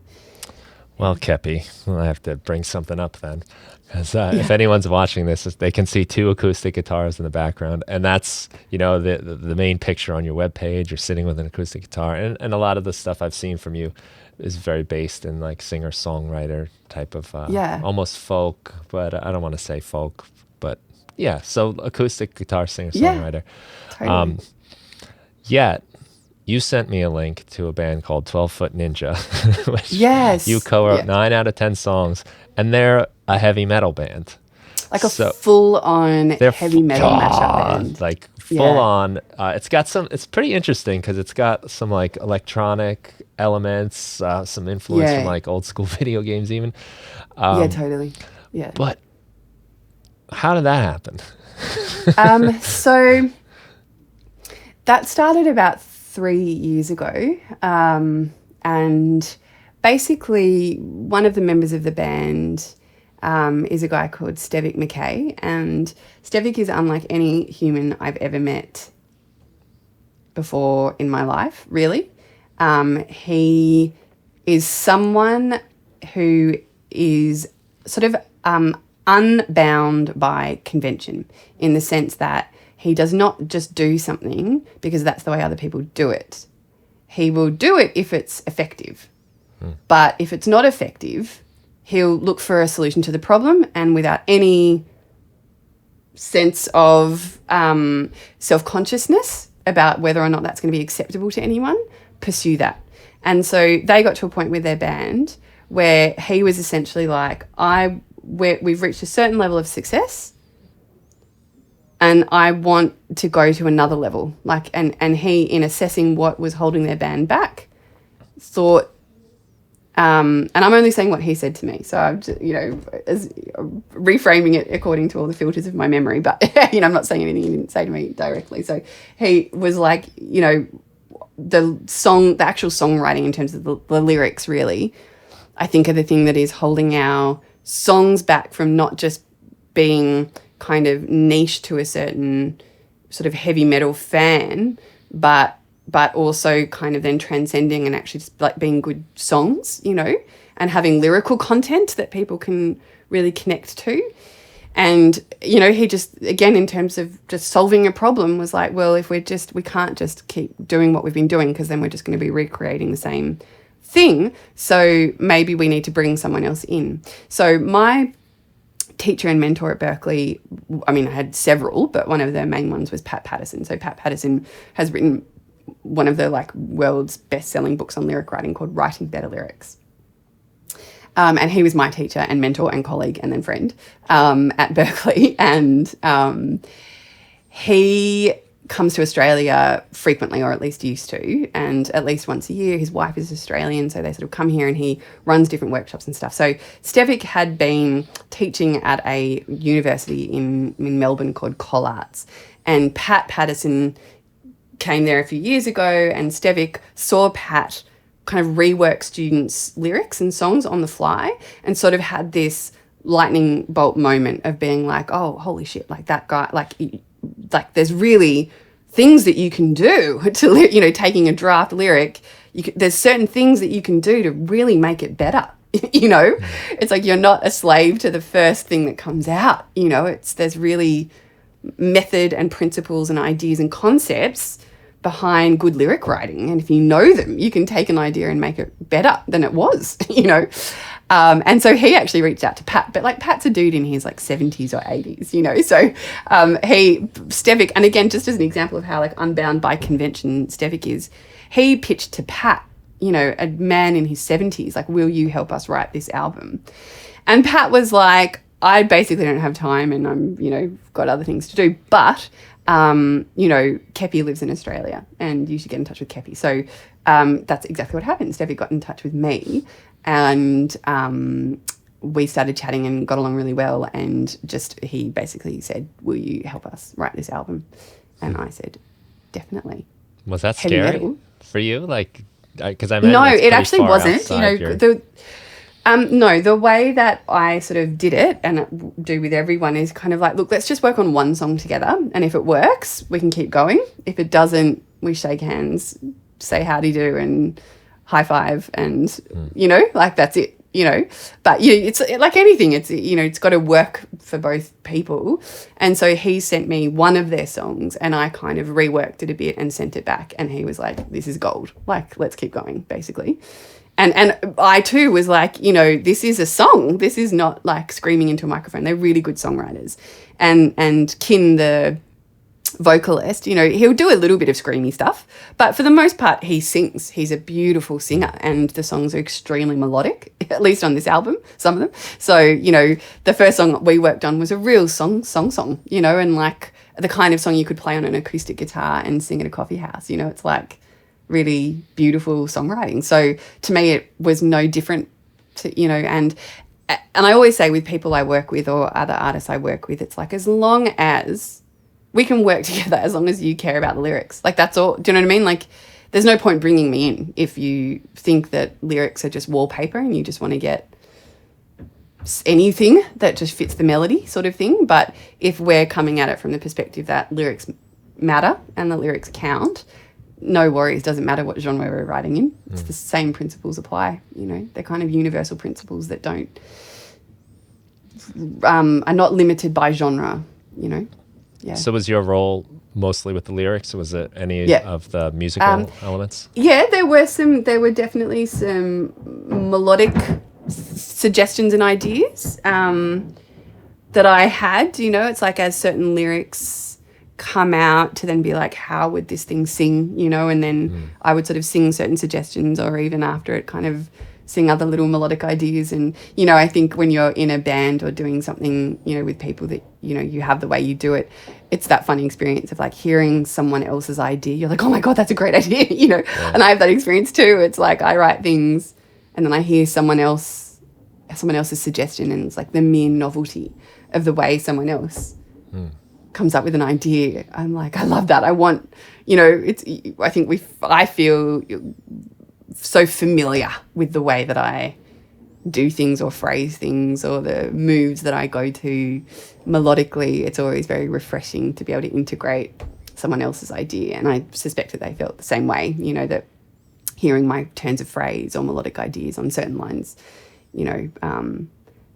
Well, Keppie, I have to bring something up then, because if anyone's watching this, they can see two acoustic guitars in the background, and that's, you know, the main picture on your webpage. You're sitting with an acoustic guitar, and a lot of the stuff I've seen from you is very based in like singer-songwriter type of almost folk, but I don't want to say folk, but so acoustic guitar singer-songwriter. Totally. Yet, you sent me a link to a band called 12 Foot Ninja, which you co-wrote 9 out of 10 songs, and they're a heavy metal band. Like a So full-on they're heavy metal mashup band. like full on. It's pretty interesting because it's got some like electronic elements, some influence from Yeah. like old school video games even. Yeah, totally. Yeah. But how did that happen? So that started about 3 years ago. And basically one of the members of the band is a guy called Stevic McKay. And Stevic is unlike any human I've ever met before in my life, really. He is someone who is sort of unbound by convention, in the sense that he does not just do something because that's the way other people do it. He will do it if it's effective. But if it's not effective, he'll look for a solution to the problem, and without any sense of self-consciousness about whether or not that's going to be acceptable to anyone, pursue that. And so they got to a point with their band where he was essentially like, we've reached a certain level of success and I want to go to another level. Like, and he, in assessing what was holding their band back, thought, and I'm only saying what he said to me, so I'm just, as reframing it according to all the filters of my memory, but I'm not saying anything he didn't say to me directly. So he was like, the actual songwriting in terms of the lyrics, really, I think, are the thing that is holding our songs back from not just being kind of niche to a certain sort of heavy metal fan, but also kind of then transcending and actually just like being good songs, and having lyrical content that people can really connect to. And, he just, again, in terms of just solving a problem, was like, well, if we can't just keep doing what we've been doing, because then we're just going to be recreating the same thing. So maybe we need to bring someone else in. So my teacher and mentor at Berklee, I had several, but one of the main ones was Pat Patterson. So Pat Patterson has written one of the world's best-selling books on lyric writing called Writing Better Lyrics. And he was my teacher and mentor and colleague and then friend at Berklee. And he comes to Australia frequently, or at least used to, and at least once a year. His wife is Australian, so they sort of come here and he runs different workshops and stuff. So Stevic had been teaching at a university in Melbourne called Collarts, and Pat Patterson came there a few years ago, and Stevic saw Pat kind of rework students' lyrics and songs on the fly, and sort of had this lightning bolt moment of being like, oh, holy shit, like that guy, like there's really things that you can do to, taking a draft lyric, there's certain things that you can do to really make it better. It's like you're not a slave to the first thing that comes out. There's really method and principles and ideas and concepts behind good lyric writing, and if you know them, you can take an idea and make it better than it was. And so he actually reached out to Pat, but Pat's a dude in his 70s or 80s, so Stevic, and again, just as an example of how unbound by convention Stevic is, he pitched to Pat, a man in his 70s, will you help us write this album? And Pat was like, I basically don't have time, and I'm got other things to do, but Keppie lives in Australia and you should get in touch with Keppie. So that's exactly what happened. Stevic got in touch with me, and we started chatting and got along really well, and he basically said, will you help us write this album? And I said, definitely. Was that Heavy scary metal. For you? Because I imagine no, it's it actually wasn't. Your... The way that I sort of did it, and do with everyone, is kind of look, let's just work on one song together, and if it works, we can keep going. If it doesn't, we shake hands, say howdy do, and high five, and that's it. But it's like anything. It's it's got to work for both people. And so he sent me one of their songs, and I kind of reworked it a bit and sent it back, and he was like, "This is gold. Let's keep going," basically. And I too was like, this is a song. This is not screaming into a microphone. They're really good songwriters. And Kin, the vocalist, you know, he'll do a little bit of screamy stuff, but for the most part he sings. He's a beautiful singer, and the songs are extremely melodic, at least on this album, some of them. So, you know, the first song we worked on was a real song, you know, and like the kind of song you could play on an acoustic guitar and sing at a coffee house, you know. It's like really beautiful songwriting. So to me it was no different to, you know, and I always say with people I work with or other artists I work with, it's like, as long as we can work together, as long as you care about the lyrics. Like, that's all. Do you know what I mean? Like, there's no point bringing me in if you think that lyrics are just wallpaper and you just want to get anything that just fits the melody sort of thing. But if we're coming at it from the perspective that lyrics matter and the lyrics count, no worries. Doesn't matter what genre we're writing in. It's the same principles apply. You know, they're kind of universal principles that are not limited by genre, you know. Yeah. So was your role mostly with the lyrics? Was it any of the musical elements? Yeah, there were definitely some melodic suggestions and ideas that I had. You know, it's like as certain lyrics come out to then be like, how would this thing sing? You know, and then I would sort of sing certain suggestions, or even after it kind of sing other little melodic ideas. And, you know, I think when you're in a band or doing something, you know, with people that, you know, you have the way you do it, it's that funny experience of like hearing someone else's idea. You're like, oh my God, that's a great idea, you know. Yeah. And I have that experience too. It's like I write things and then I hear someone else's suggestion, and it's like the mere novelty of the way someone else comes up with an idea. I'm like, I love that. I want, you know, I feel so familiar with the way that I do things or phrase things or the moods that I go to melodically. It's always very refreshing to be able to integrate someone else's idea, and I suspect that they felt the same way, you know, that hearing my turns of phrase or melodic ideas on certain lines, you know,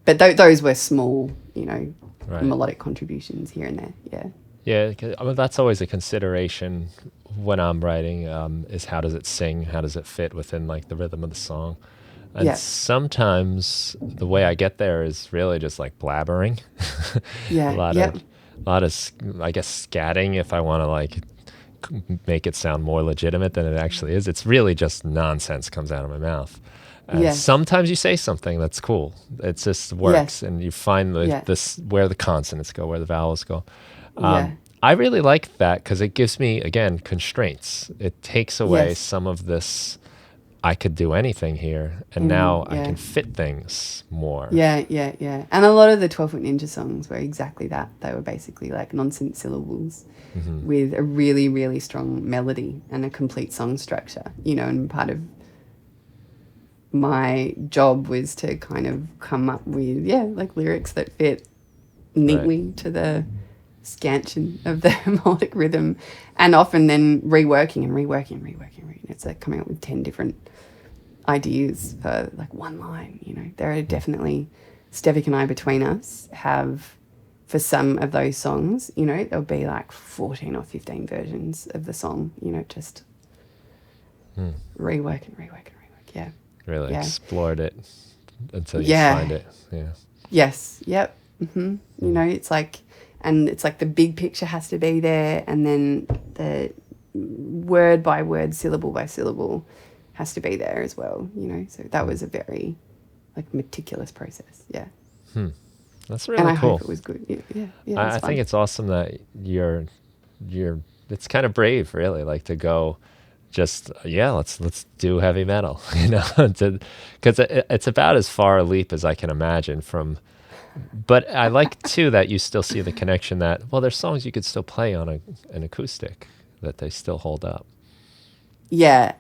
but those were small, you know, melodic contributions here and there. Yeah, I mean, that's always a consideration when I'm writing, is how does it sing? How does it fit within like the rhythm of the song? And sometimes the way I get there is really just like blabbering. A lot of, I guess, scatting if I want to like make it sound more legitimate than it actually is. It's really just nonsense comes out of my mouth. Sometimes you say something that's cool. It just works, and you find this where the consonants go, where the vowels go. I really like that because it gives me, again, constraints. It takes away some of this, I could do anything here, and now I can fit things more. Yeah. And a lot of the 12-Foot Ninja songs were exactly that. They were basically like nonsense syllables with a really, really strong melody and a complete song structure, you know, and part of my job was to kind of come up with, like lyrics that fit neatly to the scansion of the melodic rhythm, and often then reworking. It's like coming up with 10 different ideas for like one line, you know. There are definitely, Stevik and I between us have, for some of those songs, you know, there'll be like 14 or 15 versions of the song, you know, just rework. Yeah. Really explored it until you find it. Yeah. Yes. Yep. You know, it's like, and it's like the big picture has to be there, and then the word by word, syllable by syllable has to be there as well, you know. So that was a very like meticulous process. Yeah. That's really cool. And I hope it was good. Yeah. I think it's awesome that you're it's kind of brave, really, like to go just, let's do heavy metal, you know, because it's about as far a leap as I can imagine from. But I like too that you still see the connection that, well, there's songs you could still play on an acoustic, that they still hold up. Yeah.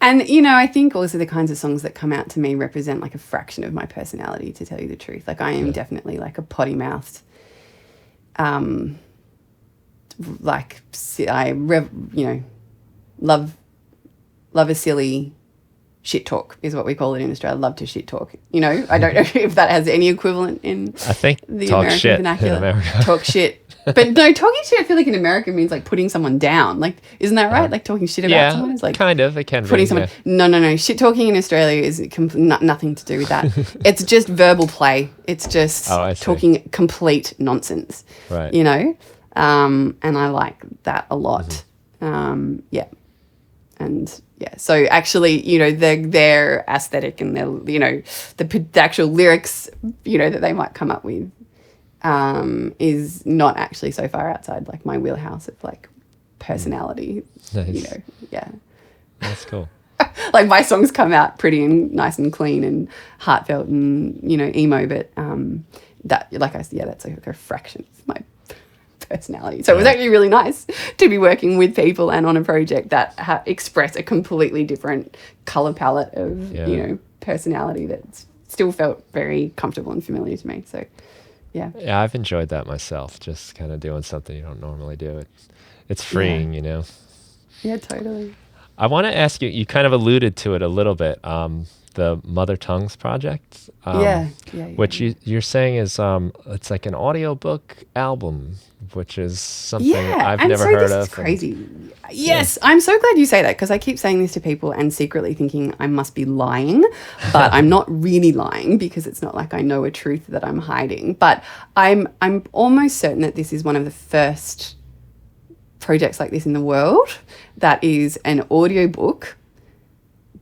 And, you know, I think also the kinds of songs that come out to me represent like a fraction of my personality, to tell you the truth. Like I am definitely like a potty-mouthed, love a silly shit talk is what we call it in Australia. Love to shit talk. You know, I don't know if that has any equivalent in I think the talk American shit vernacular. In America. Talk shit. But no, talking shit I feel like in America means like putting someone down. Like, isn't that right? Like talking shit about someone is like kind of. It can putting be. Someone. No. Shit talking in Australia is nothing to do with that. It's just verbal play. It's just talking complete nonsense. Right. You know. And I like that a lot. Yeah. And yeah, so actually, you know, their aesthetic and their, you know, the actual lyrics, you know, that they might come up with is not actually so far outside like my wheelhouse of like personality. Nice. You know, yeah. That's cool. Like my songs come out pretty and nice and clean and heartfelt and, you know, emo, but that, like I said, yeah, that's like a fraction of my personality. So it was actually really nice to be working with people and on a project that express a completely different color palette of, you know, personality that still felt very comfortable and familiar to me. So, yeah. Yeah, I've enjoyed that myself, just kind of doing something you don't normally do. It's freeing, you know? Yeah, totally. I want to ask you, you kind of alluded to it a little bit, the Mothertongues project, which you're saying is it's like an audiobook album, which is something I've never heard of. Is crazy. Yes, I'm so glad you say that because I keep saying this to people and secretly thinking I must be lying, but I'm not really lying because it's not like I know a truth that I'm hiding. But I'm almost certain that this is one of the first projects like this in the world that is an audiobook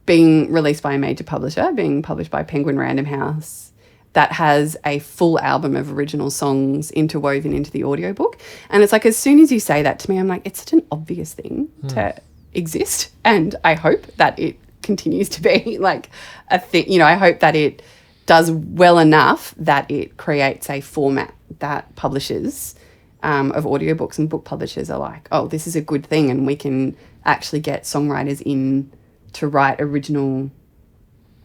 being released by a major publisher, being published by Penguin Random House, that has a full album of original songs interwoven into the audiobook. And it's like, as soon as you say that to me, I'm like, it's such an obvious thing to exist. And I hope that it continues to be like a thing. You know, I hope that it does well enough that it creates a format that publishers of audiobooks and book publishers are like, oh, this is a good thing, and we can actually get songwriters in to write original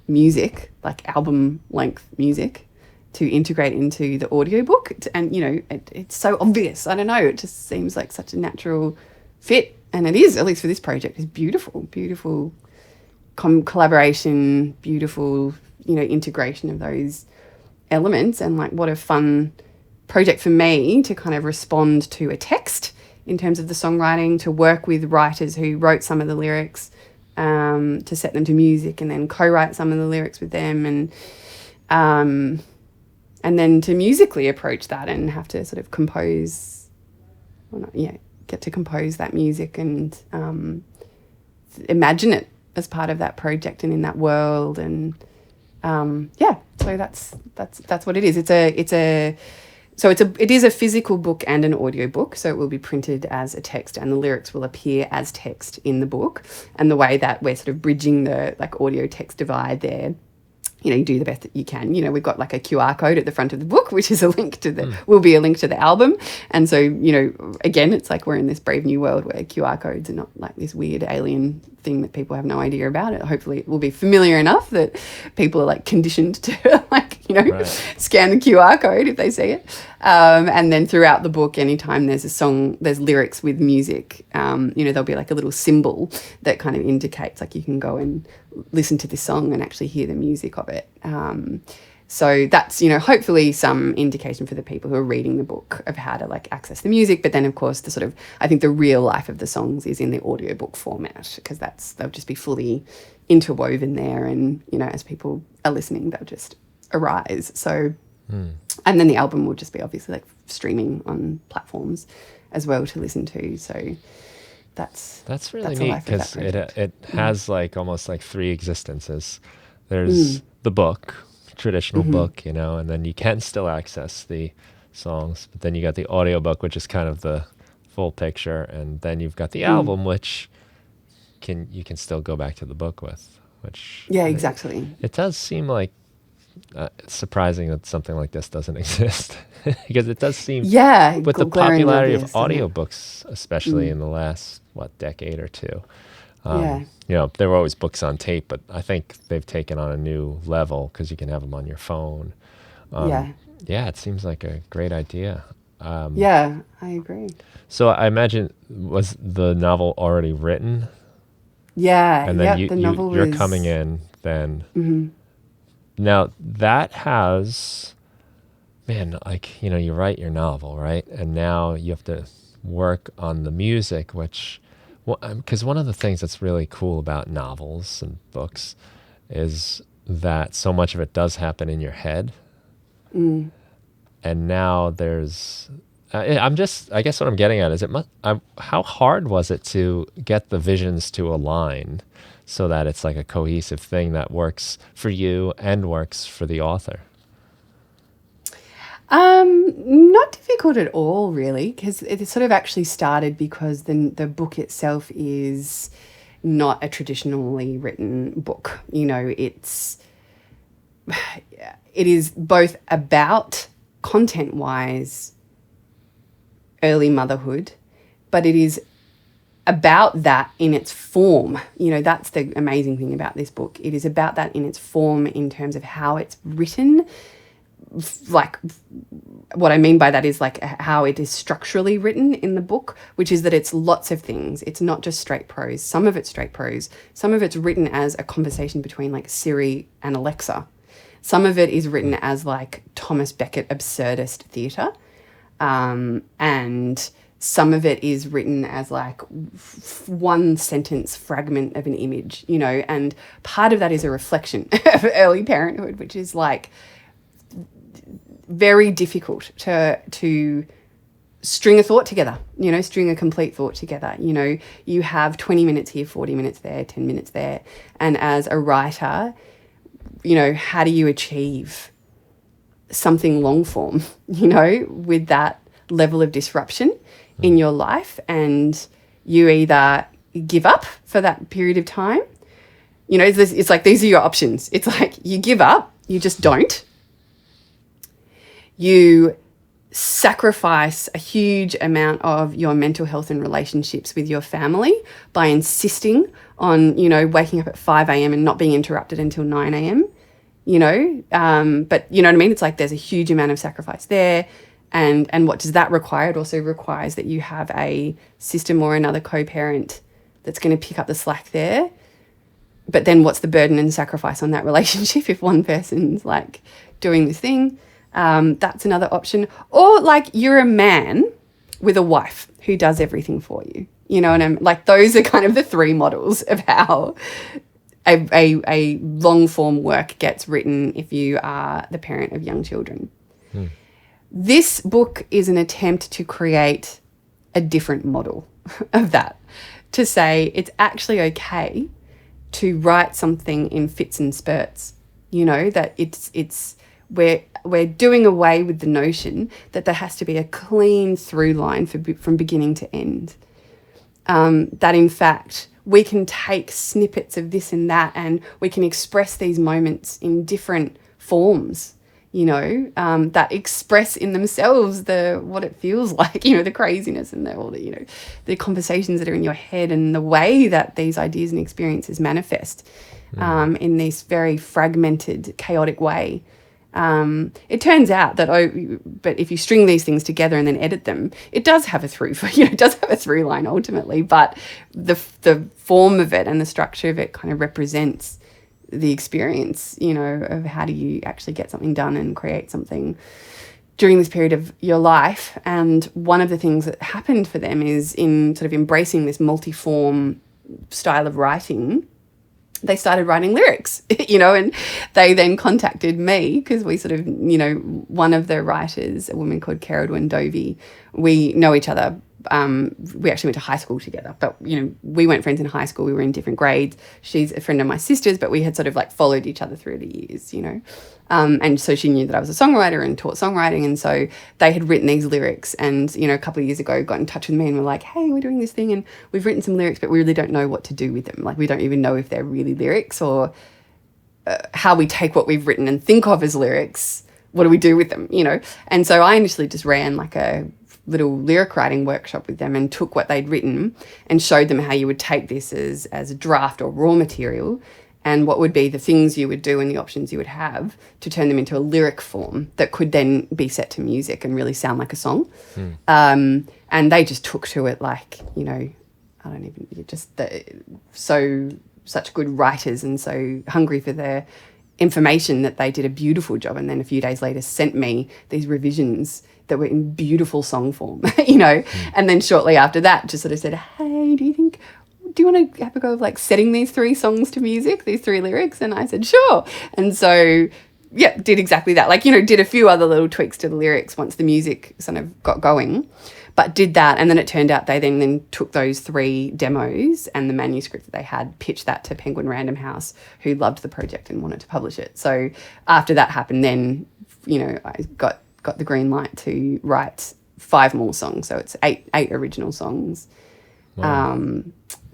music, like album length music, to integrate into the audiobook. And, you know, it's so obvious. I don't know. It just seems like such a natural fit. And it is, at least for this project, it's beautiful, beautiful collaboration, beautiful, you know, integration of those elements. And like, what a fun project for me to kind of respond to a text in terms of the songwriting, to work with writers who wrote some of the lyrics, to set them to music and then co-write some of the lyrics with them, and then to musically approach that and have to sort of compose, get to compose that music and imagine it as part of that project and in that world. And so that's what it is. It is a physical book and an audio book, so it will be printed as a text and the lyrics will appear as text in the book. And the way that we're sort of bridging the like audio text divide there, you know, you do the best that you can. You know, we've got like a QR code at the front of the book, which is a link to will be a link to the album. And so, you know, again, it's like we're in this brave new world where QR codes are not like this weird alien thing that people have no idea about. It hopefully it will be familiar enough that people are like conditioned to like, you know, scan the QR code if they see it. And then throughout the book, anytime there's a song, there's lyrics with music, you know, there'll be like a little symbol that kind of indicates like you can go and listen to this song and actually hear the music of it. So that's, you know, hopefully some indication for the people who are reading the book of how to like access the music. But then of course the sort of, I think the real life of the songs is in the audiobook format, because they'll just be fully interwoven there. And, you know, as people are listening, they'll just arise. So, and then the album will just be obviously like streaming on platforms as well to listen to. So that's really neat, because it has like almost like three existences. There's the book, traditional book, you know, and then you can still access the songs, but then you got the audiobook, which is kind of the full picture, and then you've got the album, which you can still go back to the book with, which exactly. It does seem like it's surprising that something like this doesn't exist, because it does seem with the popularity of audiobooks, especially in the last decade or two. You know, there were always books on tape, but I think they've taken on a new level because you can have them on your phone. It seems like a great idea. I agree. So I imagine, was the novel already written? Yeah, and then you're was... coming in then. Now that has, man, like, you know, you write your novel, right? And now you have to work on the music, which, because one of the things that's really cool about novels and books is that so much of it does happen in your head. And now there's I guess what I'm getting at is how hard was it to get the visions to align so that it's like a cohesive thing that works for you and works for the author? Not difficult at all, really, because it sort of actually started because the book itself is not a traditionally written book. You know, it is both about content-wise early motherhood, but it is about that in its form. You know, that's the amazing thing about this book. It is about that in its form in terms of how it's written. Like, what I mean by that is like how it is structurally written in the book, which is that it's lots of things. It's not just straight prose. Some of it's straight prose. Some of it's written as a conversation between like Siri and Alexa. Some of it is written as like Thomas Becket absurdist theatre. And some of it is written as like one sentence fragment of an image, you know, and part of that is a reflection of early parenthood, which is like very difficult to string a thought together, you know, string a complete thought together. You know, you have 20 minutes here, 40 minutes there, 10 minutes there. And as a writer, you know, how do you achieve something long form, you know, with that level of disruption in your life? And you either give up for that period of time, you know, it's like these are your options. It's like you give up, you just don't. You sacrifice a huge amount of your mental health and relationships with your family by insisting on, you know, waking up at 5 a.m. and not being interrupted until 9 a.m., you know. But you know what I mean? It's like there's a huge amount of sacrifice there. And what does that require? It also requires that you have a system or another co-parent that's going to pick up the slack there. But then what's the burden and sacrifice on that relationship if one person's like doing this thing? That's another option. Or like you're a man with a wife who does everything for you. You know what I mean? Like those are kind of the three models of how a long form work gets written if you are the parent of young children. This book is an attempt to create a different model of that, to say it's actually okay to write something in fits and spurts, you know, that we're doing away with the notion that there has to be a clean through line from beginning to end. That in fact, we can take snippets of this and that and we can express these moments in different forms, you know, that express in themselves what it feels like, you know, the craziness and all the, you know, the conversations that are in your head and the way that these ideas and experiences manifest in this very fragmented, chaotic way. It turns out that, but if you string these things together and then edit them, it does have a through line ultimately, but the form of it and the structure of it kind of represents the experience, you know, of how do you actually get something done and create something during this period of your life. And one of the things that happened for them is in sort of embracing this multi-form style of writing, they started writing lyrics, you know, and they then contacted me because we sort of, you know, one of the writers, a woman called Caradwyn Dovey, we know each other. We actually went to high school together, but, you know, we weren't friends in high school. We were in different grades. She's a friend of my sister's, but we had sort of like followed each other through the years, you know. And so she knew that I was a songwriter and taught songwriting. And so they had written these lyrics and, you know, a couple of years ago got in touch with me and were like, hey, we're doing this thing and we've written some lyrics, but we really don't know what to do with them. Like, we don't even know if they're really lyrics or how we take what we've written and think of as lyrics. What do we do with them, you know? And so I initially just ran like a little lyric writing workshop with them and took what they'd written and showed them how you would take this as a draft or raw material and what would be the things you would do and the options you would have to turn them into a lyric form that could then be set to music and really sound like a song. And they just took to it like, you know, I don't even, just such good writers and so hungry for their information that they did a beautiful job. And then a few days later sent me these revisions that were in beautiful song form, you know, and then shortly after that just sort of said, hey, do you want to have a go of like setting these 3 songs to music, these 3 lyrics? And I said, sure. And so yeah, did exactly that. Like, did a few other little tweaks to the lyrics once the music sort of got going, but did that. And then it turned out they then took those 3 demos and the manuscript that they had, pitched that to Penguin Random House, who loved the project and wanted to publish it. So after that happened, then, I got the green light to write 5 more songs. So it's eight original songs. Wow.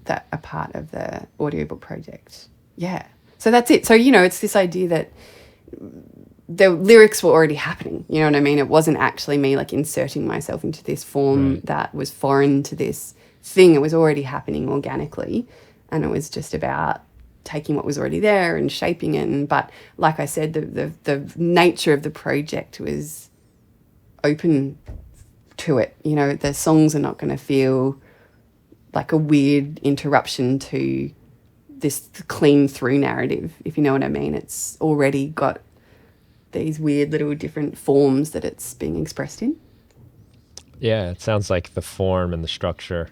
That are part of the audiobook project. Yeah. So that's it. So, it's this idea that the lyrics were already happening. You know what I mean? It wasn't actually me like inserting myself into this form that was foreign to this thing. It was already happening organically. And it was just about taking what was already there and shaping it. But like I said, the nature of the project was open to it. The songs are not going to feel like a weird interruption to this clean through narrative, if you know what I mean. It's already got these weird little different forms that it's being expressed in. Yeah, it sounds like the form and the structure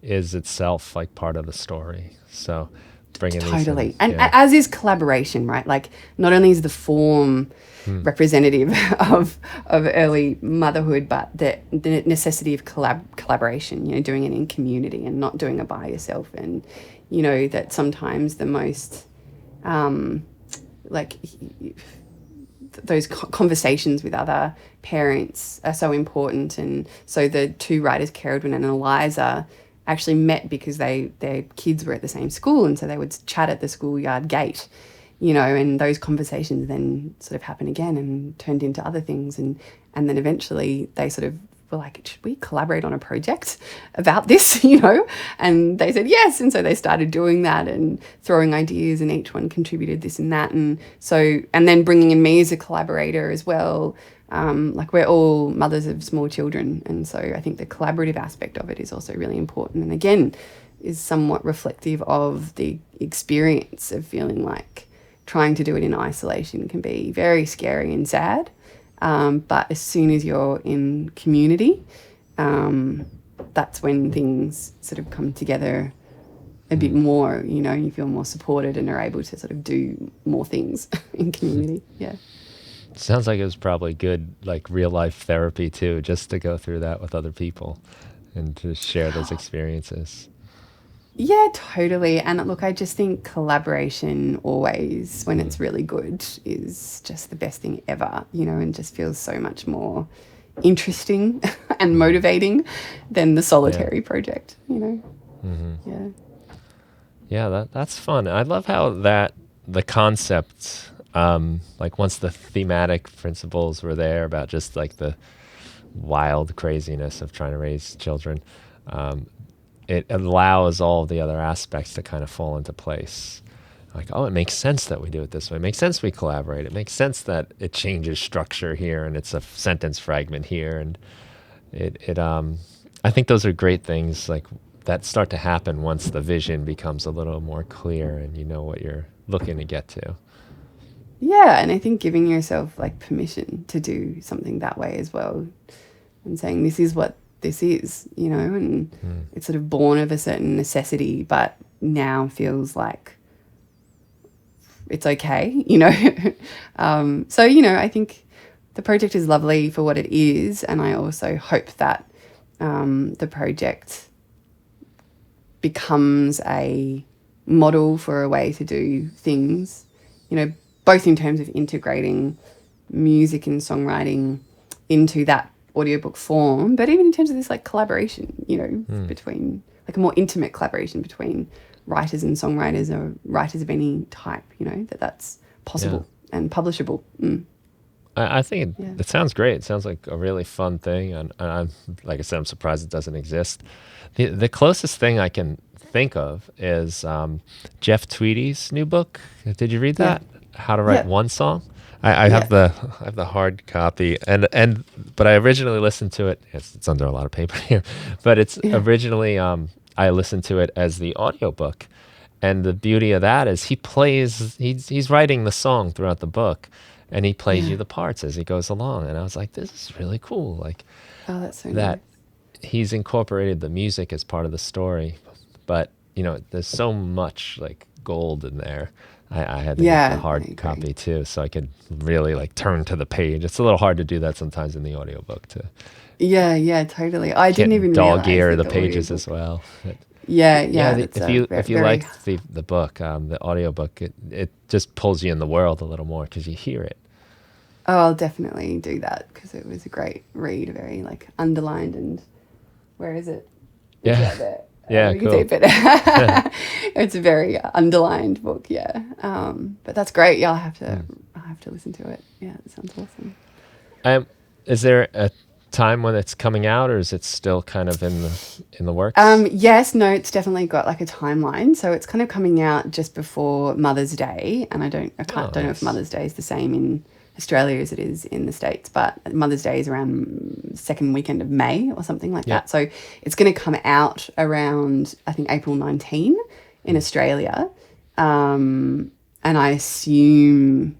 is itself like part of the story. So bringing totally these in, and as is collaboration, right? Like, not only is the form representative of early motherhood, but the necessity of collaboration, doing it in community and not doing it by yourself. And that sometimes the most those conversations with other parents are so important. And so the 2 writers, Kerwin and Eliza, actually met because their kids were at the same school, and so they would chat at the schoolyard gate, and those conversations then sort of happened again and turned into other things, and then eventually they sort of were like, should we collaborate on a project about this, and they said yes, and so they started doing that and throwing ideas, and each one contributed this and that, and then bringing in me as a collaborator as well. Like, we're all mothers of small children, and so I think the collaborative aspect of it is also really important, and again is somewhat reflective of the experience of feeling like trying to do it in isolation can be very scary and sad. But as soon as you're in community, that's when things sort of come together a bit more, you feel more supported and are able to sort of do more things in community. Yeah. Sounds like it was probably good, like real life therapy too, just to go through that with other people and to share those experiences. Yeah, totally. And look, I just think collaboration always, when it's really good, is just the best thing ever, and just feels so much more interesting and motivating than the solitary project, Yeah. Yeah, that's fun. I love how the concept, like once the thematic principles were there about just like the wild craziness of trying to raise children, it allows all the other aspects to kind of fall into place. Like, oh, it makes sense that we do it this way. It makes sense we collaborate. It makes sense that it changes structure here and it's a sentence fragment here. And I think those are great things like that start to happen once the vision becomes a little more clear and you know what you're looking to get to. Yeah, and I think giving yourself like permission to do something that way as well, and saying this is what this is, and it's sort of born of a certain necessity, but now feels like it's okay, So, I think the project is lovely for what it is, and I also hope that the project becomes a model for a way to do things, both in terms of integrating music and songwriting into that audiobook form, but even in terms of this like collaboration, between like a more intimate collaboration between writers and songwriters or writers of any type, that's possible and publishable. I think it sounds great. It sounds like a really fun thing. And I'm, like I said, I'm surprised it doesn't exist. The closest thing I can think of is Jeff Tweedy's new book. Did you read that? How to Write One Song? I have the hard copy, but I originally listened to it. It's under a lot of paper here, but it's originally I listened to it as the audiobook, and the beauty of that is he's writing the song throughout the book, and he plays you the parts as he goes along. And I was like, this is really cool. Like, oh, that's so that nice. He's incorporated the music as part of the story, but there's so much like gold in there. I had to Yeah, get the I hard agree. copy too, so I could really like turn to the page. It's a little hard to do that sometimes in the audiobook too. Yeah, totally. I didn't Can't even dog realize ear that the the pages as audiobook. well. Yeah, The, that's a if you very, liked the book, the audiobook, it just pulls you in the world a little more because you hear it. oh, I'll definitely do that because it was a great read, very like underlined and where is it? It's Yeah. right there. Yeah, You can see cool. it better. It's a very underlined book, yeah. But that's great. Yeah, I'll have to listen to it. Yeah, it sounds awesome. Is there a time when it's coming out, or is it still kind of in the works? Yes, no, it's definitely got like a timeline. So it's kind of coming out just before Mother's Day, and I don't know if Nice. Mother's Day is the same in Australia as it is in the States, but Mother's Day is around second weekend of May or something like Yeah. that. So it's going to come out around I think April 19 in Australia, and I assume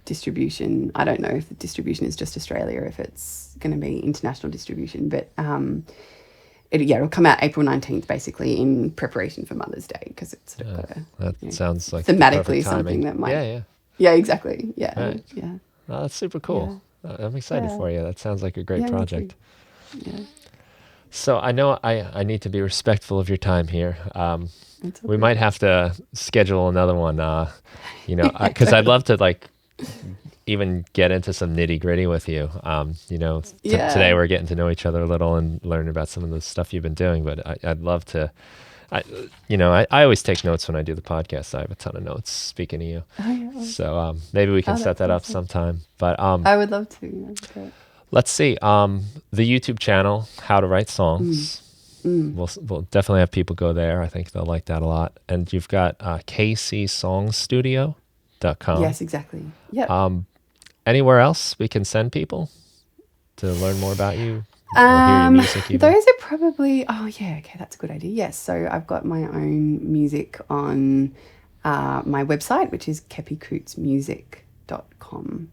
distribution. I don't know if the distribution is just Australia or if it's going to be international distribution, but it'll come out April 19th basically in preparation for Mother's Day because it's sort of got a, That sounds like the thematically perfect timing. something that might. Yeah. Yeah, exactly. Yeah. Right. Yeah. Oh, that's super cool. I'm excited Yeah. for you. That sounds like a great Yeah, me too. project. Yeah. So I know I need to be respectful of your time here. It's all We good. might have to schedule another one, because I'd love to like even get into some nitty gritty with you. Yeah. Today we're getting to know each other a little and learn about some of the stuff you've been doing, but I'd love to. I always take notes when I do the podcast. I have a ton of notes. Speaking of you, Oh, yeah. so maybe we can set that's that up awesome. sometime. But I would love to. That's great. let's see. The YouTube channel, How to Write Songs. We'll definitely have people go there. I think they'll like that a lot. And you've got kcsongstudio.com. Yes, exactly. Yeah. Anywhere else we can send people to learn more about you or hear your music even? Those are probably. Oh, yeah. Okay, that's a good idea. Yes. So I've got my own music on my website, which is keppiecouttsmusic.com.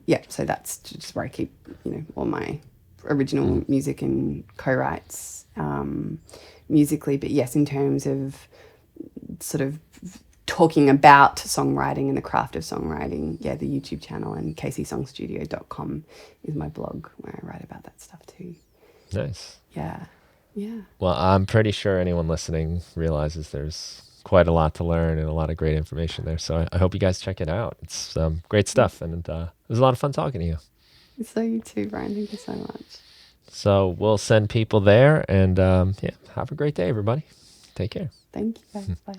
Yeah. So that's just where I keep, all my original music and co-writes musically. But yes, in terms of sort of talking about songwriting and the craft of songwriting, yeah, the YouTube channel and kcsongstudio.com is my blog where I write about that stuff too. Nice. Yeah. Well, I'm pretty sure anyone listening realizes there's quite a lot to learn and a lot of great information there. So I hope you guys check it out. It's great stuff. And it was a lot of fun talking to you. So you too, Brian. Thank you so much. So we'll send people there and have a great day, everybody. Take care. Thank you guys. Bye.